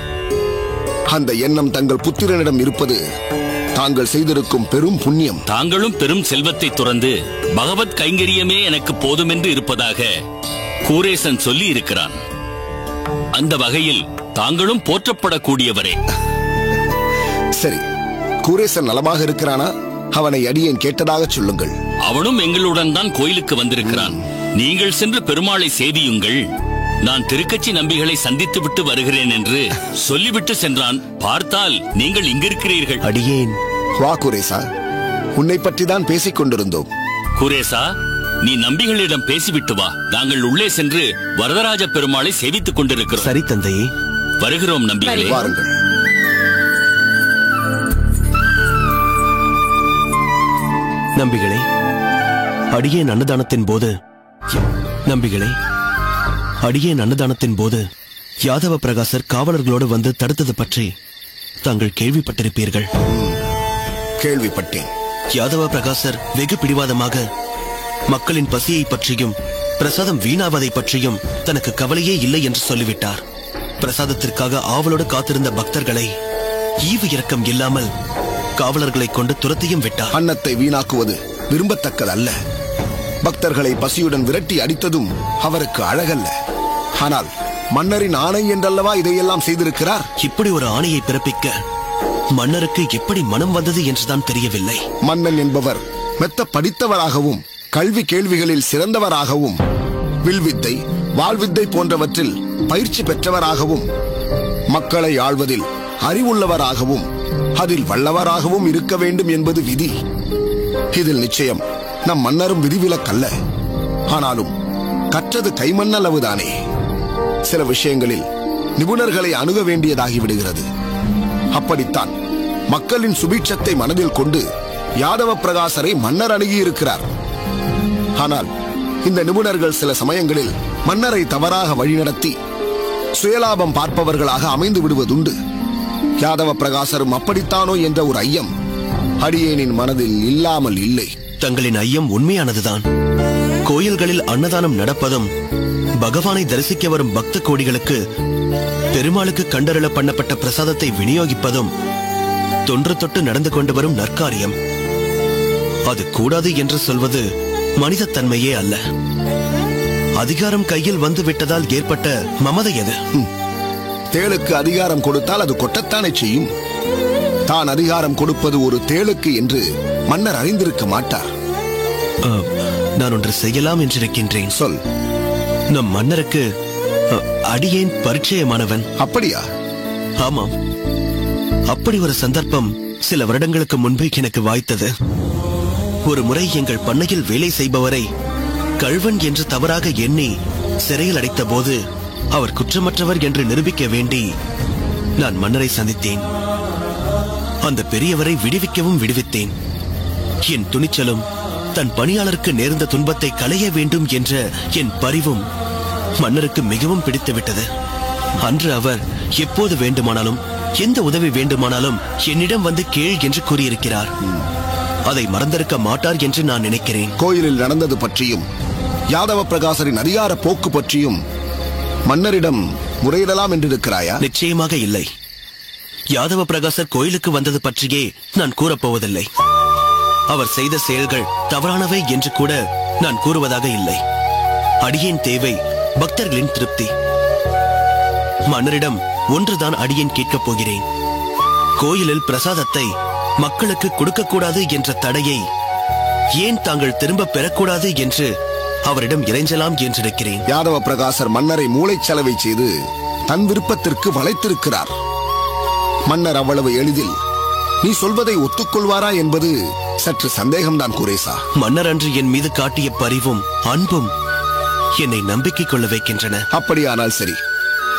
அந்த எண்ணம் தங்கள் புத்திரனிடம் இருப்பது தாங்கள் செய்திருக்கும் பெரும் புண்ணியம். தாங்களும் பெரும் செல்வத்தை துறந்து பகவத் கைங்கரியமே எனக்கு போதுமென்று இருப்பதாக கூரேசன் சொல்லி இருக்கிறான். அந்த வகையில் தாங்களும் போற்றப்படக்கூடியவரே. சரி, கூரேசன் நலமாக இருக்கிறானா? அவனை அடியேன் கேட்டதாக சொல்லுங்கள். அவனும் எங்களுடன் தான் கோயிலுக்கு வந்திருக்கிறான். நீங்கள் சென்று பெருமாளை சேவியுங்கள், நான் திருக்கட்சி நம்பிகளை சந்தித்து விட்டு வருகிறேன் என்று சொல்லிவிட்டு சென்றான். பார்த்தால் நீங்கள் இங்கிருக்கிறீர்கள். அடியேன். வா குரேசா, உன்னை பற்றி தான் பேசிக் கொண்டிருந்தோம். குரேசா, நீ நம்பிகளிடம் பேசிவிட்டு வா. நாங்கள் உள்ளே சென்று வரதராஜ பெருமாளை சேவித்துக் கொண்டிருக்கிறோம். சரி தந்தையே. வருகிறோம் நம்பிகளே. வாருங்கள். நம்பிகளே, அடியேன் அன்னதானத்தின் போது யாதவ பிரகாசர் காவலர்களோடு வந்து தடுத்தது பற்றி தாங்கள் கேள்விப்பட்டிருப்பீர்கள். கேள்விப்பட்டேன். யாதவ பிரகாசர் வெகு பிடிவாதமாக மக்களின் பசியை பற்றியும் பிரசாதம் வீணாவதை பற்றியும் தனக்கு கவலையே இல்லை என்று சொல்லிவிட்டார். பிரசாதத்திற்காக ஆவலோடு காத்திருந்த பக்தர்களை ஈவு இரக்கம் இல்லாமல் காவலர்களை கொண்டு துரத்தியும் விட்டார். அன்னத்தை வீணாக்குவது விரும்பத்தக்கதல்ல. பக்தர்களை பசியுடன் விரட்டி அடித்ததும் அவருக்கு அழகல்ல. ஆனால் மன்னரின் ஆணை என்றல்லவா இதையெல்லாம் செய்திருக்கிறார். இப்படி ஒரு ஆணையை பிறப்பிக்க மன்னருக்கு எப்படி மனம் வந்தது என்றுதான் தெரியவில்லை. மன்னன் என்பவர் மெத்த படித்தவராகவும் கல்வி கேள்விகளில் சிறந்தவராகவும் வில்வித்தை வாழ்வித்தை போன்றவற்றில் பயிற்சி பெற்றவராகவும் மக்களை ஆள்வதில் அறிவுள்ளவராகவும் அதில் வல்லவராகவும் இருக்க வேண்டும் என்பது விதி. இதில் நிச்சயம் நம் மன்னரும் விதிவிலக்கல்ல. ஆனாலும் கற்றது கைமண்ணளவுதானே. சில விஷயங்களில் நிபுணர்களை அணுக வேண்டியதாகிவிடுகிறது. அப்படித்தான் மக்களின் சுபீட்சத்தை மனதில் கொண்டு யாதவ பிரகாசரை மன்னர் அணுகியிருக்கிறார். ஆனால் இந்த நிபுணர்கள் சில சமயங்களில் மன்னரை தவறாக வழிநடத்தி சுயலாபம் பார்ப்பவர்களாக அமைந்து விடுவதுண்டு. யாதவ பிரகாசரும் அப்படித்தானோ என்ற ஒரு ஐயம் அடியேனின் மனதில் இல்லாமல் இல்லை. தங்களின் ஐயம் உண்மையானதுதான். கோயில்களில் அன்னதானம் நடப்பதும் பகவானை தரிசிக்க வரும் பக்த கோடிகளுக்கு பெருமாளுக்கு கண்டருள பண்ணப்பட்ட பிரசாதத்தை விநியோகிப்பதும் தொன்று தொட்டு நடந்து கொண்டு வரும் நற்காரியம். அது கூடாது என்று சொல்வது மனித தன்மையே அல்ல. அதிகாரம் கையில் வந்து விட்டதால் ஏற்பட்ட மமதை எது? தேளுக்கு அதிகாரம் கொடுத்தால் அது கொட்டத்தானே செய்யும். தான் அதிகாரம் கொடுப்பது ஒரு தேளுக்கு என்று மன்னர் அறிந்திருக்க மாட்டார். நான் ஒன்று செய்யலாம் என்றிருக்கின்றேன். சொல். நம் மன்னருக்கு அடியேன் பரிச்சயமானவன். அப்படியா? ஆமாம். அப்படி ஒரு சந்தர்ப்பம் சில வருடங்களுக்கு முன்பு எனக்கு வாய்த்தது. ஒரு முறை எங்கள் பண்ணையில் வேலை செய்பவரை கள்வன் என்று தவறாக எண்ணி சிறையில் அடைத்த போது அவர் குற்றமற்றவர் என்று நிரூபிக்க வேண்டி நான் மன்னரை சந்தித்தேன். அந்த பெரியவரை விடுவிக்கவும் விடுவித்தேன். என் துணிச்சலும் தன் பணியாளருக்கு நேர்ந்த துன்பத்தை களைய வேண்டும் என்ற என் பரிவும் மன்னருக்கு மிகவும் பிடித்துவிட்டது. அன்று அவர் எப்போது வேண்டுமானாலும் எந்த உதவி வேண்டுமானாலும் என்னிடம் வந்து கேள் என்று கூறியிருக்கிறார். அதை மறந்திருக்க மாட்டார் என்று நான் நினைக்கிறேன். கோயிலில் நடந்தது பற்றியும் யாதவ பிரகாசரின் அதிகார போக்கு பற்றியும் மன்னரிடம் முறையிடலாம் என்றிருக்கிறாயா? நிச்சயமாக இல்லை. யாதவ பிரகாசர் கோயிலுக்கு வந்தது பற்றியே நான் கூறப்போவதில்லை. அவர் செய்த செயல்கள் தவறானவை என்று கூட நான் கூறுவதாக இல்லை. அடியேன் தேவை பக்தர்களின் திருப்தி. மன்னரிடம் ஒன்றுதான் அடியேன் கேட்கப் போகிறேன். கோயிலில் பிரசாதத்தை மக்களுக்கு கொடுக்கக்கூடாது என்ற தடையை ஏன் தாங்கள் திரும்ப பெறக்கூடாது என்று அவரிடம் இறைஞ்சலாம் என்றிருக்கிறேன். யாதவ பிரகாசர் மன்னரை மூளைச்சலவை செய்து தன் விருப்பத்திற்கு வளைத்திருக்கிறார். மன்னர் அவ்வளவு எளிதில் நீ சொல்வதை ஒத்துக்கொள்வாரா என்பது சற்று சந்தேகம்தான் குரேசா. மன்னர் அன்று என் மீது காட்டிய பரிவும் அன்பும் என்னை நம்பிக்கை கொள்ள வைக்கின்றன. அப்படியானால் சரி,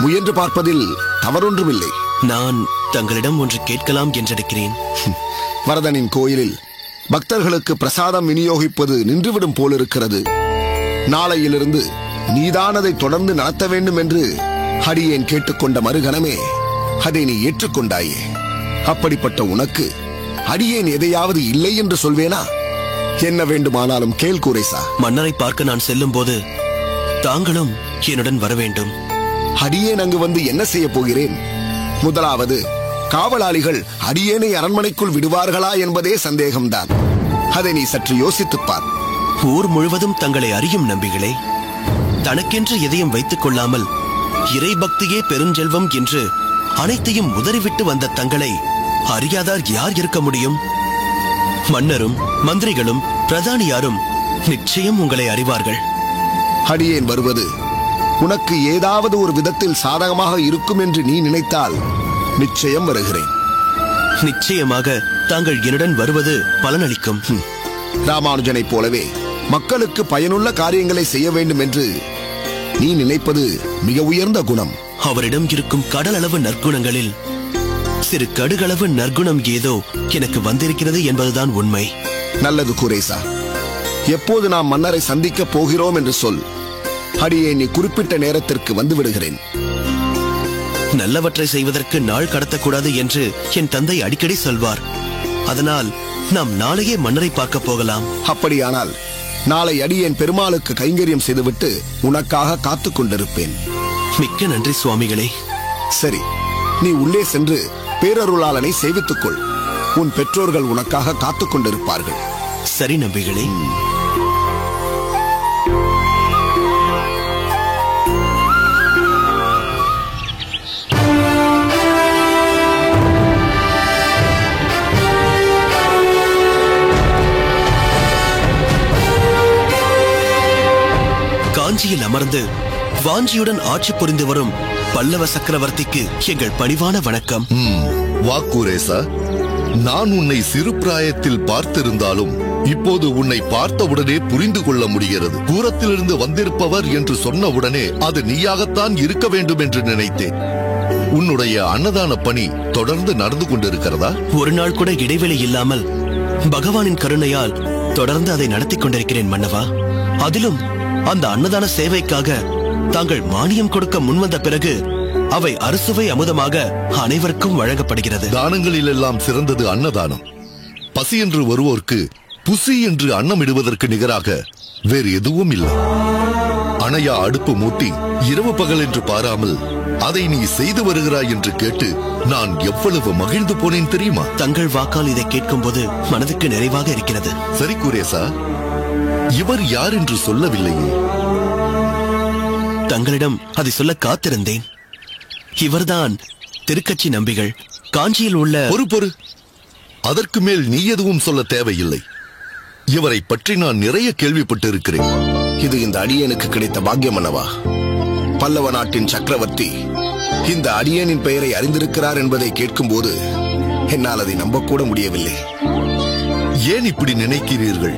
முயன்று பார்ப்பதில் தவறொன்றுமில்லை. நான் தங்களிடம் ஒன்று கேட்கலாம் என்றிருக்கிறேன். வரதனின் கோயிலில் பக்தர்களுக்கு பிரசாதம் விநியோகிப்பது நின்றுவிடும் போலிருக்கிறது. நாளையிலிருந்து நீதான் அதை தொடர்ந்து நடத்த வேண்டும் என்று அடியேன் கேட்டுக்கொண்ட மறுகணமே அதை நீ ஏற்றுக்கொண்டாயே. அப்படிப்பட்ட உனக்கு அடியேன் எதையாவது இல்லை என்று சொல்வேனா? என்ன வேண்டுமானாலும் கேள் குரேசா. மன்னரை பார்க்க நான் செல்லும் போது தாங்களும் என்னுடன் வர வேண்டும். அடியேன் அங்கு வந்து என்ன செய்ய போகிறேன்? முதலாவது, காவலாளிகள் அடியேனை அரண்மனைக்குள் விடுவார்களா என்பதே சந்தேகம்தான். அதை நீ சற்று யோசித்துப் பார். ஊர் முழுவதும் தங்களை அறியும் நம்பிகளே. தனக்கென்று எதையும் வைத்துக் கொள்ளாமல் இறை பக்தியே பெருஞ்செல்வம் என்று அனைத்தையும் உதறிவிட்டு வந்த தங்களை அறியாதார் யார் இருக்க முடியும்? மன்னரும் மந்திரிகளும் பிரதானியாரும் நிச்சயம் உங்களை அறிவார்கள். அடியேன் வருவது உனக்கு ஏதாவது ஒரு விதத்தில் சாதகமாக இருக்கும் என்று நீ நினைத்தால் நிச்சயம் வருகிறேன். நிச்சயமாக தாங்கள் என்னுடன் வருவது பலனளிக்கும். ராமானுஜனைப் போலவே மக்களுக்கு பயனுள்ள காரியங்களை செய்ய வேண்டும் என்று நீ நினைப்பது மிக உயர்ந்த குணம். அவரிடம் இருக்கும் கடல் அளவு நற்குணங்களில் சிறு கடுகளவு நற்குணம் ஏதோ எனக்கு வந்திருக்கிறது என்பதுதான் உண்மை. நல்லது குரேசா. எப்போது நாம் மன்னரை சந்திக்கப் போகிறோம் என்று சொல். அடியே நீ குறிப்பிட்ட நேரத்திற்கு வந்து விடுகிறேன். நல்லவற்றை செய்வதற்கு நாள் கடத்தக்கூடாது என்று என் தந்தை அடிக்கடி சொல்வார். அதனால் நாம் நாளையே மன்னரை பார்க்க போகலாம். அப்படியானால் நாளை அடியேன் பெருமாளுக்கு கைங்கரியம் செய்துவிட்டு உனக்காக காத்துக் கொண்டிருப்பேன். மிக்க நன்றி சுவாமிகளே. சரி, நீ உள்ளே சென்று பேரருளாளனை சேவித்துக்கொள். உன் பெற்றோர்கள் உனக்காக காத்துக் கொண்டிருப்பார்கள். சரி நம்பிகளே. காஞ்சியில் அமர்ந்து வாஞ்சியுடன் ஆட்சி புரிந்து வரும் பல்லவ சக்கரவர்த்திக்கு எங்கள் பணிவான வணக்கம். வாக்குரேசா, நான் உன்னை சிறு பிராயத்தில் பார்த்திருந்தாலும் இப்போது உன்னை பார்த்தவுடனே புரிந்து கொள்ள முடிகிறது. தூரத்திலிருந்து வந்திருப்பவர் என்று சொன்னவுடனே அது நீயாகத்தான் இருக்க வேண்டும் என்று நினைத்தேன். உன்னுடைய அன்னதான பணி தொடர்ந்து நடந்து கொண்டிருக்கிறதா? ஒரு நாள் கூட இடைவெளி இல்லாமல் பகவானின் கருணையால் தொடர்ந்து அதை நடத்தி கொண்டிருக்கிறேன் மன்னவா. அதிலும் அந்த அன்னதான சேவைக்காக தாங்கள் மானியம் கொடுக்க முன்வந்த பிறகு அவை அறுசுவை அமுதமாக அனைவருக்கும் வழங்கப்படுகிறது. தானங்களில் எல்லாம் சிறந்தது அன்னதானம். பசி என்று வருவோர்க்கு புசி என்று அன்னம் இடுவதற்கு நிகராக வேறு எதுவும் இல்லை. அணையா அடுப்பு மூட்டி இரவு பகல் என்று பாராமல் அதை நீ செய்து வருகிறாய் என்று கேட்டு நான் எவ்வளவு மகிழ்ந்து போனேன் தெரியுமா? தங்கள் வாக்கால் இதை கேட்கும் போது மனதுக்கு நிறைவாக இருக்கிறது. சரி குரேசா, இவர் யார் என்று சொல்லவில்லையே? தங்களிடம் அதை சொல்ல காத்திருந்தேன். இவர்தான் திருக்கட்சி நம்பிகள். காஞ்சியில் உள்ள பொறு. அதற்கு மேல் நீ எதுவும் சொல்ல தேவையில்லை. இவரை பற்றி நான் நிறைய கேள்விப்பட்டிருக்கிறேன். இது இந்த அடியேனுக்கு கிடைத்த பாக்கியம் அல்லவா? பல்லவ நாட்டின் சக்கரவர்த்தி இந்த அடியேனின் பெயரை அறிந்திருக்கிறார் என்பதை கேட்கும் போது என்னால் அதை நம்பக்கூட முடியவில்லை. ஏன் இப்படி நினைக்கிறீர்கள்?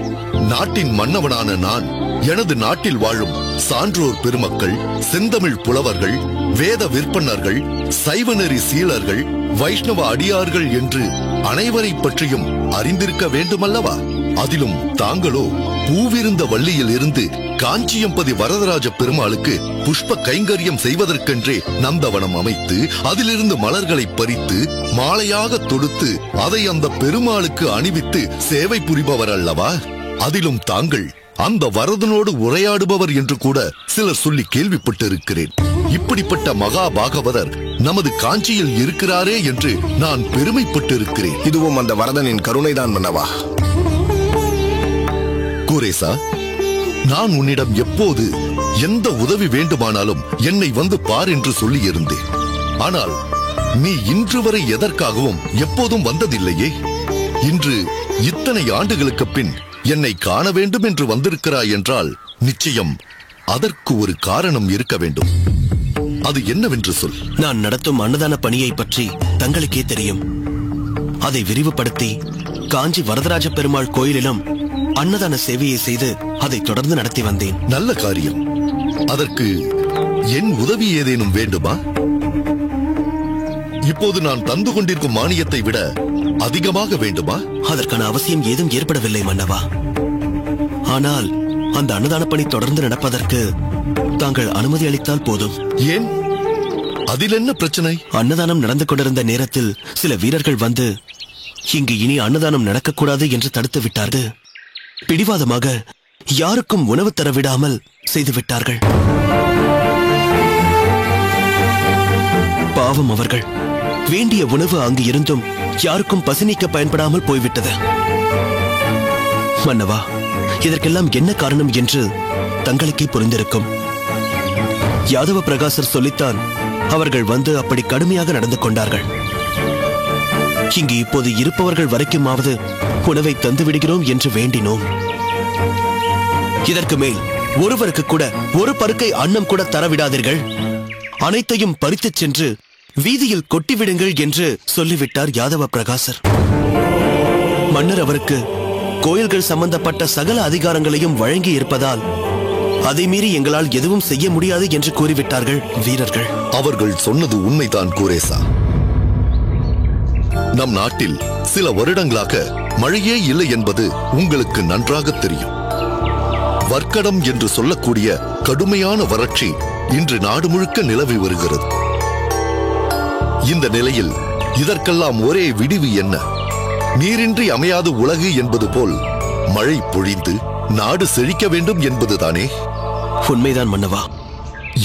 நாட்டின் மன்னவனான நான் எனது நாட்டில் வாழும் சான்றோர் பெருமக்கள், செந்தமிழ் புலவர்கள், வேத விற்பனர்கள், சைவநெறி சீலர்கள், வைஷ்ணவ அடியார்கள் என்று அனைவரை பற்றியும் அறிந்திருக்க வேண்டுமல்லவா? அதிலும் தாங்களோ பூவிருந்த வள்ளியில் இருந்து காஞ்சியம்பதி வரதராஜ பெருமாளுக்கு புஷ்ப கைங்கரியம் செய்வதற்கென்றே நந்தவனம் அமைத்து அதிலிருந்து மலர்களை பறித்து மாலையாக தொடுத்து அதை அந்த பெருமாளுக்கு அணிவித்து சேவை புரிபவர் அல்லவா? அதிலும் தாங்கள் அந்த வரதனோடு உரையாடுபவர் என்று கூட சிலர் சொல்லி கேள்விப்பட்டிருக்கிறேன். இப்படிப்பட்ட மகா பாகவதர் நமது காஞ்சியில் இருக்கிறாரே என்று நான் பெருமைப்பட்டிருக்கிறேன். இதுவும் அந்த வரதனின் கருணைதான் மன்னவா. குரேசா, நான் உன்னிடம் எப்போது எந்த உதவி வேண்டுமானாலும் என்னை வந்து பார் என்று சொல்லியிருந்தேன். ஆனால் நீ இன்று வரை எதற்காகவும் எப்போதும் வந்ததில்லையே. இன்று இத்தனை ஆண்டுகளுக்கு பின் என்னை காண வேண்டும் என்று வந்திருக்கிறாய் என்றால் நிச்சயம் அதற்கு ஒரு காரணம் இருக்க வேண்டும். அது என்னவென்று சொல். நான் நடத்தும் அன்னதான பணியை பற்றி தங்களுக்கே தெரியும். அதை விரிவுபடுத்தி காஞ்சி வரதராஜ பெருமாள் கோயிலிலும் அன்னதான சேவையை செய்து அதை தொடர்ந்து நடத்தி வந்தேன். நல்ல காரியம். அதற்கு என் உதவி ஏதேனும் வேண்டுமா? இப்போது நான் தந்து கொண்டிருக்கும் மானியத்தை விட அதிகமாக வேண்டுமா? அதற்கான அவசியம் ஏதும் ஏற்படவில்லை மன்னவா. ஆனால் அந்த அன்னதான பணி தொடர்ந்து நடப்பதற்கு தாங்கள் அனுமதி அளித்தால் போதும். ஏன்? அதில் என்ன பிரச்சனை? அன்னதானம் நடந்து கொண்டிருந்த நேரத்தில் சில வீரர்கள் வந்து இங்கு இனி அன்னதானம் நடக்கக்கூடாது என்று தடுத்து விட்டார்கள். பிடிவாதமாக யாருக்கும் உணவு தர விடாமல் செய்து விட்டார்கள். பாவம் அவர்கள். வேண்டிய உணவு அங்கு இருந்தும் யாருக்கும் பசி நீக்க பயன்படாமல் போய்விட்டது. மன்னவா, இதற்கெல்லாம் என்ன காரணம் என்று தங்களுக்கே புரிந்திருக்கும். யாதவ பிரகாசர் சொல்லித்தான் அவர்கள் வந்து அப்படி கடுமையாக நடந்து கொண்டார்கள். இங்கு இப்போது இருப்பவர்கள் வரைக்குமாவது உணவை தந்து விடுகிறோம் என்று வேண்டினோம். இதற்கு மேல் ஒருவருக்கு கூட ஒரு பருக்கை அன்னம் கூட தரவிடாதீர்கள், அனைத்தையும் பறித்துச் சென்று வீதியில் கொட்டிவிடுங்கள் என்று சொல்லிவிட்டார் யாதவ பிரகாசர். மன்னர் அவருக்கு கோயில்கள் சம்பந்தப்பட்ட சகல அதிகாரங்களையும் வழங்கி இருப்பதால் அதை மீறி எங்களால் எதுவும் செய்ய முடியாது என்று கூறிவிட்டார்கள் வீரர்கள். அவர்கள் சொன்னது உண்மைதான் குரேசா. நம் நாட்டில் சில வருடங்களாக மழையே இல்லை என்பது உங்களுக்கு நன்றாக தெரியும். வர்க்கடம் என்று சொல்லக்கூடிய கடுமையான வறட்சி இன்று நாடு முழுக்க நிலவி வருகிறது. இந்த நிலையில் இதற்கெல்லாம் ஒரே விடிவு என்ன? நீரின்றி அமையாது உலகு என்பது போல் மழை பொழிந்து நாடு செழிக்க வேண்டும் என்பதுதானே? உண்மைதான் மன்னவா.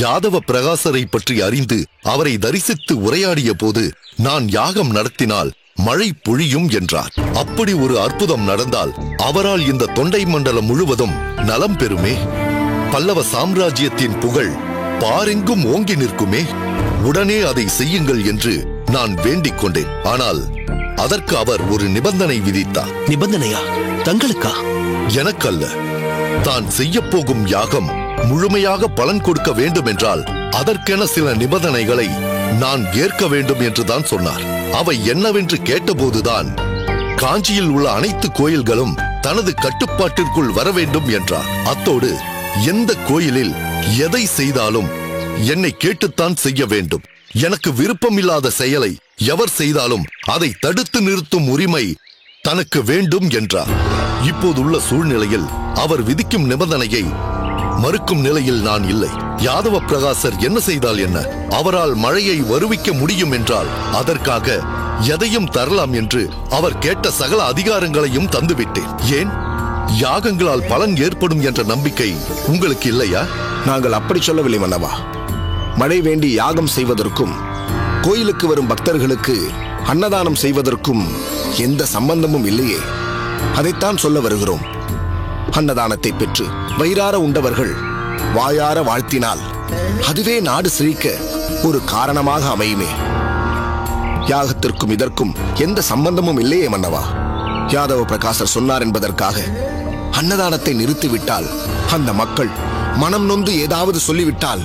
யாதவ பிரகாசரை பற்றி அறிந்து அவரை தரிசித்து உரையாடிய போது நான் யாகம் நடத்தினால் மழை பொழியும் என்றார். அப்படி ஒரு அற்புதம் நடந்தால் அவரால் இந்த தொண்டை மண்டலம் முழுவதும் நலம் பெறுமே. பல்லவ சாம்ராஜ்யத்தின் புகழ் பாரெங்கும் ஓங்கி நிற்குமே. உடனே அதை செய்யுங்கள் என்று நான் வேண்டிக் கொண்டேன். ஆனால் அதற்கு அவர் ஒரு நிபந்தனை விதித்தார். நிபந்தனையா? தங்களுக்கா? எனக்கல்ல. தான் செய்யப் போகும் யாகம் முழுமையாக பலன் கொடுக்க வேண்டும் என்றால் அதற்கென சில நிபந்தனைகளை நான் ஏற்க வேண்டும் என்றுதான் சொன்னார். அவை என்னவென்று கேட்டபோதுதான் காஞ்சியில் உள்ள அனைத்து கோயில்களும் தனது கட்டுப்பாட்டிற்குள் வர வேண்டும் என்றார். அத்தோடு எந்த கோயிலில் எதை செய்தாலும் என்னை கேட்டுத்தான் செய்ய வேண்டும். எனக்கு விருப்பமில்லாத செயலை எவர் செய்தாலும் அதை தடுத்து நிறுத்தும் உரிமை தனக்கு வேண்டும் என்றார். இப்போதுள்ள சூழ்நிலையில் அவர் விதிக்கும் நிபந்தனையை மறுக்கும் நிலையில் நான் இல்லை. யாதவ பிரகாசர் என்ன செய்தால் என்ன? அவரால் மழையை வருவிக்க முடியும் என்றால் அதற்காக எதையும் தரலாம் என்று அவர் கேட்ட சகல அதிகாரங்களையும் தந்துவிட்டேன். ஏன்? யாகங்களால் பலன் ஏற்படும் என்ற நம்பிக்கை உங்களுக்கு இல்லையா? நாங்கள் அப்படி சொல்லவில்லை மன்னவா. மழை வேண்டி யாகம் செய்வதற்கும் கோயிலுக்கு வரும் பக்தர்களுக்கு அன்னதானம் செய்வதற்கும் எந்த சம்பந்தமும் இல்லையே. அதைத்தான் சொல்ல வருகிறோம். அன்னதானத்தை பெற்று வயிறார உண்டவர்கள் வாயார வாழ்த்தினால் அதுவே நாடு செழிக்க ஒரு காரணமாக அமையுமே. யாகத்திற்கும் இதற்கும் எந்த சம்பந்தமும் இல்லையே மன்னவா. யாதவ பிரகாசர் சொன்னார் என்பதற்காக அன்னதானத்தை நிறுத்திவிட்டால், அந்த மக்கள் மனம் நொந்து ஏதாவது சொல்லிவிட்டால்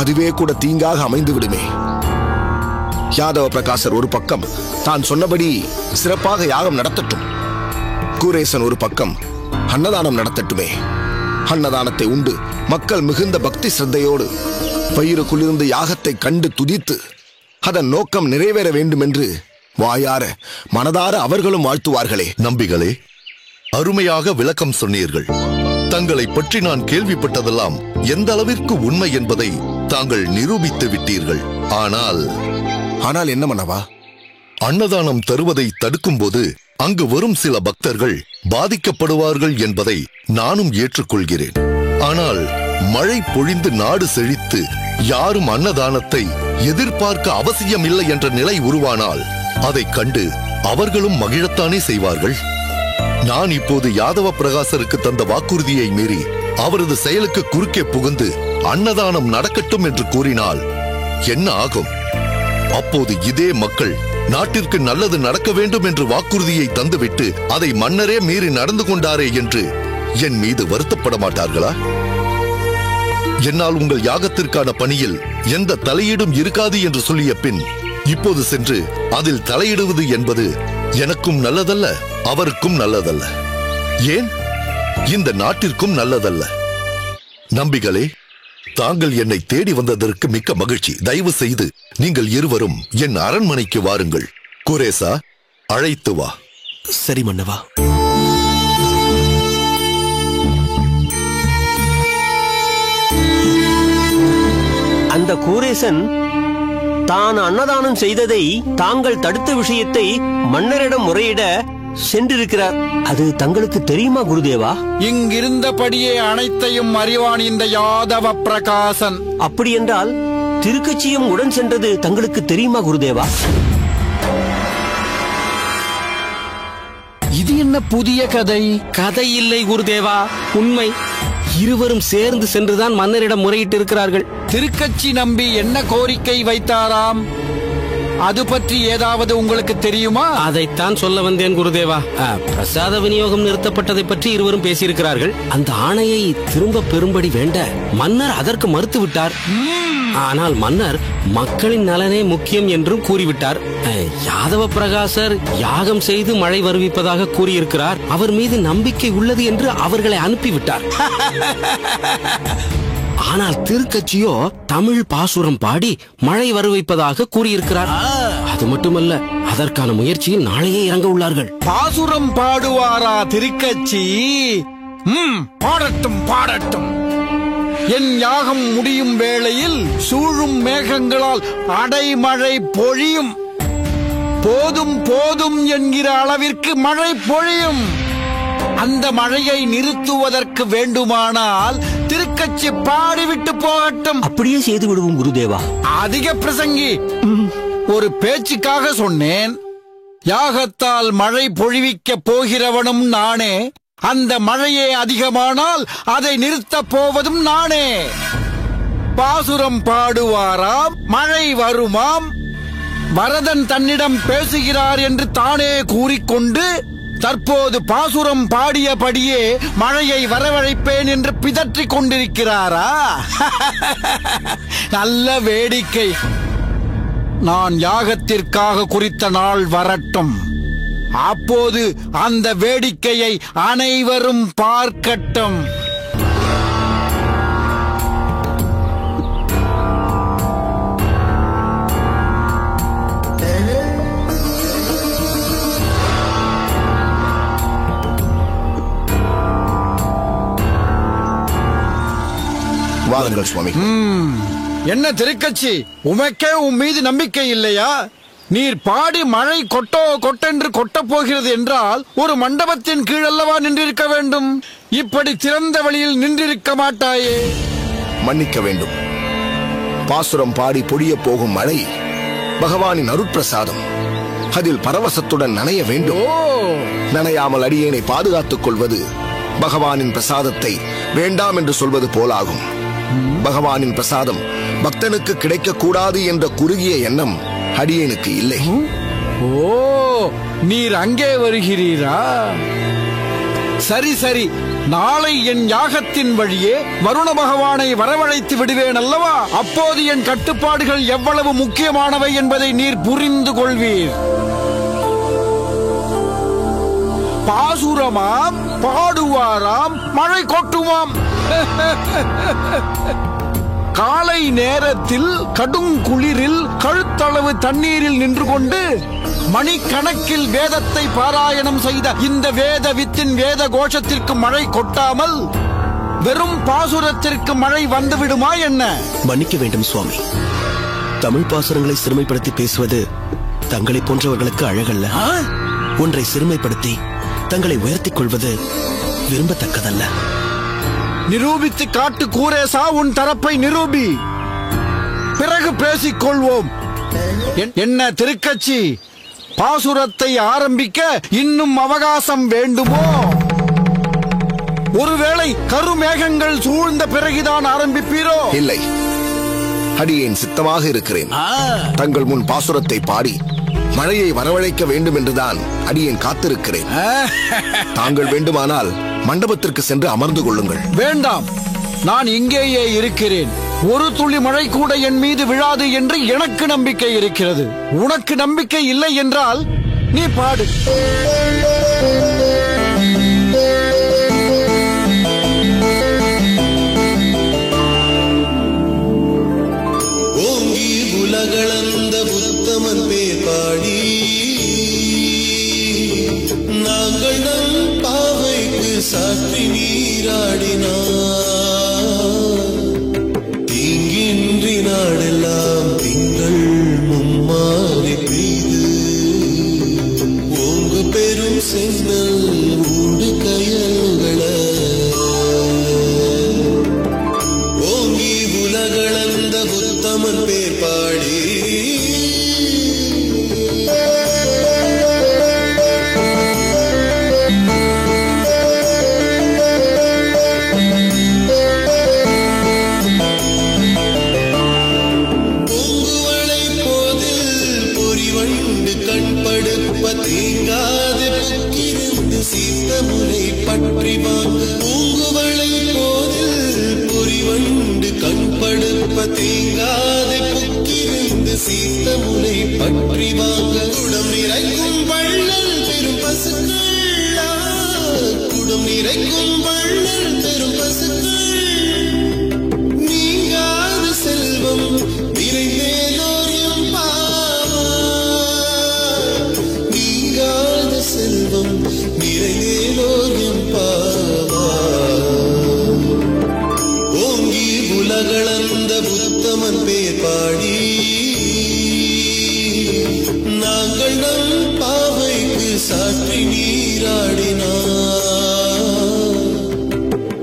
அதுவே கூட தீங்காக அமைந்து விடுமே. யாதவ பிரகாசர் ஒரு பக்கம் தான் சொன்னபடி சிறப்பாக யாகம் நடத்தட்டும். குரேசன் ஒரு பக்கம் அன்னதானம் நடத்தட்டுமே. அன்னதானத்தை உண்டு மக்கள் மிகுந்த பக்தி சிரத்தையோடு வயிறு குளிர்ந்து யாகத்தை கண்டு துதித்து அதன் நோக்கம் நிறைவேற வேண்டும் என்று வாயார மனதார அவர்களும் வாழ்த்துவார்களே. நம்பிகளே, அருமையாக விளக்கம் சொன்னீர்கள். தங்களை பற்றி நான் கேள்விப்பட்டதெல்லாம் எந்த அளவிற்கு உண்மை என்பதை தாங்கள் நிரூபித்து விட்டீர்கள். ஆனால் என்ன மன்னவா? அன்னதானம் தருவதை தடுக்கும் போது அங்கு வரும் சில பக்தர்கள் பாதிக்கப்படுவார்கள் என்பதை நானும் ஏற்றுக்கொள்கிறேன். ஆனால் மழை பொழிந்து நாடு செழித்து யாரும் அன்னதானத்தை எதிர்பார்க்க அவசியமில்லை என்ற நிலை உருவானால் அதைக் கண்டு அவர்களும் மகிழத்தானே செய்வார்கள். நான் இப்போது யாதவ பிரகாசருக்கு தந்த வாக்குறுதியை மீறி அவரது செயலுக்கு குறுக்கே புகுந்து அன்னதானம் நடக்கட்டும் என்று கூறினால் என்ன ஆகும்? அப்போது இதே மக்கள் நாட்டிற்கு நல்லது நடக்க வேண்டும் என்று வாக்குறுதியை தந்துவிட்டு அதை மன்னரே மீறி நடந்து கொண்டாரே என்று என் மீது வருத்தப்பட மாட்டார்களா? என்னால் உங்கள் யாகத்திற்கான பணியில் எந்த தலையீடும் இருக்காது என்று சொல்லிய பின் இப்போது சென்று அதில் தலையிடுவது என்பது எனக்கும் நல்லதல்ல, அவருக்கும் நல்லதல்ல, ஏன் இந்த நாட்டிற்கும் நல்லதல்ல. நம்பிகளே, தாங்கள் என்னை தேடி வந்ததற்கு மிக்க மகிழ்ச்சி. தயவு செய்து நீங்கள் இருவரும் என் அரண்மனைக்கு வாருங்கள். குரேசா, அழைத்து வா. சரி மன்னவா. அந்த கூரேசன் தான் அன்னதானம் செய்ததை தாங்கள் தடுத்த விஷயத்தை மன்னரிடம் முறையிட சென்றிருக்கிறார். அது தங்களுக்கு தெரியுமா குருதேவா? இங்கிருந்தபடியே அனைத்தையும் அறிவான் இந்த யாதவ பிரகாசன். அப்படி என்றால் திருக்கட்சியும் உடன் சென்றது தங்களுக்கு தெரியுமா குருதேவா? இது என்ன புதிய கதை? கதை இல்லை குருதேவா, உண்மை. இருவரும் சேர்ந்து சென்றுதான் மன்னரிடம் முறையிட்டு இருக்கிறார்கள். திருக்கட்சி நம்பி என்ன கோரிக்கை வைத்தாராம்? அது பற்றி ஏதாவது உங்களுக்கு தெரியுமா? அதைத்தான் சொல்ல வந்தேன் குருதேவா. பிரசாத விநியோகம் நிறுத்தப்பட்டதை பற்றி இருவரும் பேசியிருக்கிறார்கள். அந்த ஆணையை திரும்ப பெறும்படி வேண்ட மன்னர் அதற்கு மறுத்து விட்டார். ஆனால் மன்னர் மக்களின் நலனே முக்கியம் என்றும் கூறிவிட்டார். யாதவ பிரகாசர் யாகம் செய்து மழை வருவிப்பதாக கூறியிருக்கிறார். அவர் மீது நம்பிக்கை உள்ளது என்று அவர்களை அனுப்பிவிட்டார். ஆனால் திருக்கட்சியோ தமிழ் பாசுரம் பாடி மழை வருவிப்பதாக கூறியிருக்கிறார். அது மட்டுமல்ல, அதற்கான முயற்சியில் நாளையே இறங்க உள்ளார்கள். பாசுரம் பாடுவாரா திருக்கட்சி? பாடட்டும் பாடட்டும். என் யாகம் முடியும் வேளையில் சூழும் மேகங்களால் அடைமழை பொழியும். போதும் போதும் என்கிற அளவிற்கு மழை பொழியும். அந்த மழையை நிறுத்துவதற்கு வேண்டுமானால் திருக்கட்சி பாடிவிட்டு போகட்டும். அப்படியே செய்து விடுவோம் குருதேவா. அதிக பிரசங்கி, ஒரு பேச்சுக்காக சொன்னேன். யாகத்தால் மழை பொழிவிக்க போகிறவனும் நானே. அந்த மழையே அதிகமானால் அதை நிறுத்தப் போவதும் நானே. பாசுரம் பாடுவாராம், மழை வருமாம். வரதன் தன்னிடம் பேசுகிறார் என்று தானே கூறிக்கொண்டு தற்போது பாசுரம் பாடியபடியே மழையை வரவழைப்பேன் என்று பிதற்றிக் கொண்டிருக்கிறாரா? நல்ல வேடிக்கை. நான் யாகத்திற்காக குறித்த நாள் வரட்டும். அப்போது அந்த வேடிக்கையை அனைவரும் பார்க்கட்டும். வாருங்கள் சுவாமி. என்ன திருக்கட்சி, உமக்கே உன் மீது நம்பிக்கை இல்லையா? நீர் பாடி மழை கொட்டென்று கொட்டப் போகிறது என்றால் ஒரு மண்டபத்தின் கீழல்லவா நின்றிருக்க வேண்டும். இப்படி திறந்த வழியில் நின்றிருக்க மாட்டாயே. மன்னிக்க வேண்டும். பாசுரம் பாடி பொழிய போகும் மழை பகவானின் அருட்பிரசாதம். அதில் பரவசத்துடன் நனைய வேண்டும். நனையாமல் அடியேனை பாதுகாத்துக் கொள்வது பகவானின் பிரசாதத்தை வேண்டாம் என்று சொல்வது போலாகும். பகவானின் பிரசாதம் பக்தனுக்கு கிடைக்க கூடாது என்ற குறுகிய எண்ணம் அடியேனுக்கு இல்லை. நீர் அங்கே வருகிறீரா? சரி சரி, நாளை என் யாகத்தின் வழியே வருண பகவானை வரவழைத்து விடுவேன் அல்லவா? அப்போது என் கட்டுப்பாடுகள் எவ்வளவு முக்கியமானவை என்பதை நீர் புரிந்து கொள்வீர். பாசுரமாம், பாடுவாராம், மழை கொட்டுமாம். காலை நேரத்தில் கடும் குளிரில் கழுத்தளவு தண்ணீரில் நின்று கொண்டு மணிக்கணக்கில் வேதத்தை பாராயணம் செய்த இந்த வேத வித்தின் வேத கோஷத்திற்கு மழை கொட்டாமல் வெறும் பாசுரத்திற்கு மழை வந்துவிடுமா என்ன? மன்னிக்க வேண்டும் சுவாமி. தமிழ் பாசுரங்களை சிறுமைப்படுத்தி பேசுவது தங்களை போன்றவர்களுக்கு அழகல்ல. ஒன்றை சிறுமைப்படுத்தி தங்களை உயர்த்திக் கொள்வது விரும்பத்தக்கதல்ல. நிரூபித்து காட்டு கூரேசா, உன் தரப்பை நிரூபி. பிறகு பேசிக்கொள்வோம். என்ன திருக்கச்சி, பாசுரத்தை ஆரம்பிக்க இன்னும் அவகாசம் வேண்டுமோ? ஒருவேளை கருமேகங்கள் சூழ்ந்த பிறகுதான் ஆரம்பிப்பீரோ? இல்லை, அடியேன் சித்தமாக இருக்கிறேன். தங்கள் முன் பாசுரத்தை பாடி மழையை வரவழைக்க வேண்டும் என்றுதான் அடியேன் காத்திருக்கிறேன். தாங்கள் வேண்டுமானால் மண்டபத்திற்கு சென்று அமர்ந்து கொள்ளுங்கள். வேண்டாம், நான் இங்கேயே இருக்கிறேன். ஒரு துளி மழை கூட என் மீது விழாது என்று எனக்கு நம்பிக்கை இருக்கிறது. உனக்கு நம்பிக்கை இல்லை என்றால் நீ பாடு. ஓங்கி உலகளந்த புத்தமன் பேர் பாடி நாங்கள் நம் பாவைக்கு சாற்றி நீராடினார். தீங்கின்றி நாடெல்லாம் திங்கள் மும்மாறி பெய்து ஓங்கு பெரும் சென்னல் ஊடு கயல்கள ஓங்கி உலகளந்த புத்தமன் பேர் பாடி தீங்காது புக்கிருந்து சீத்தமுலை பற்றி வாங்க பூங்குவளை போதில் பொறிவண்டு கண்படுப்ப தீங்காது புக்கிருந்து சீத்தமுலை பற்றி வாங்க குடம் நிறைக்கும் வள்ளல் பெரும் பசுக்கள் குடம் நிறைக்கும் வள்ளல் பெரும் பசுக்கள் நீங்காத செல்வம் நிறைந்தேலோரியம் செல்வம் நிறைந்தேலோரியம் பாவா ஓங்கி உலகளந்த புத்தமன் பேர் பாடி நாங்கள் நம் பாவைக்கு சாற்றி நீராடினார்.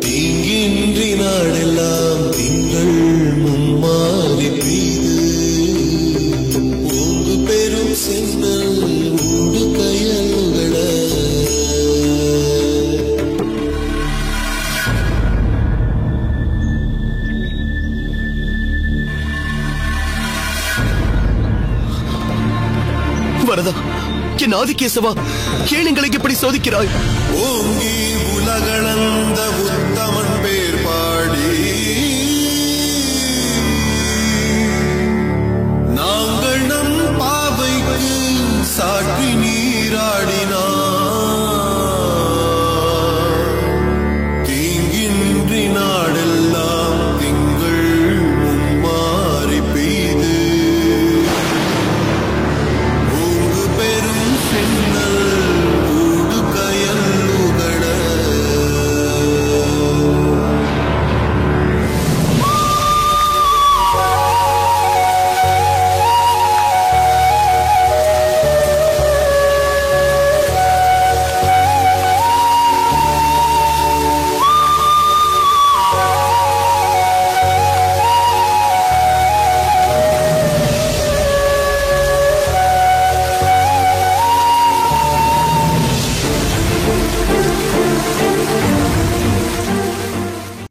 தீங்கின்றி நாடெல்லாம் திங்கள் மும்மாறி பெய்து ஓங்கு பெரும் சென்னல் ஊடு கயல்கள வரதா, என் ஆதிகேசவா, கேளுங்களை இப்படி சோதிக்கிறாய். ஓங்கி உலகளந்த உத்தமன் பேர் பாடி நாங்கள் நம் பாவைக்கு சாற்றி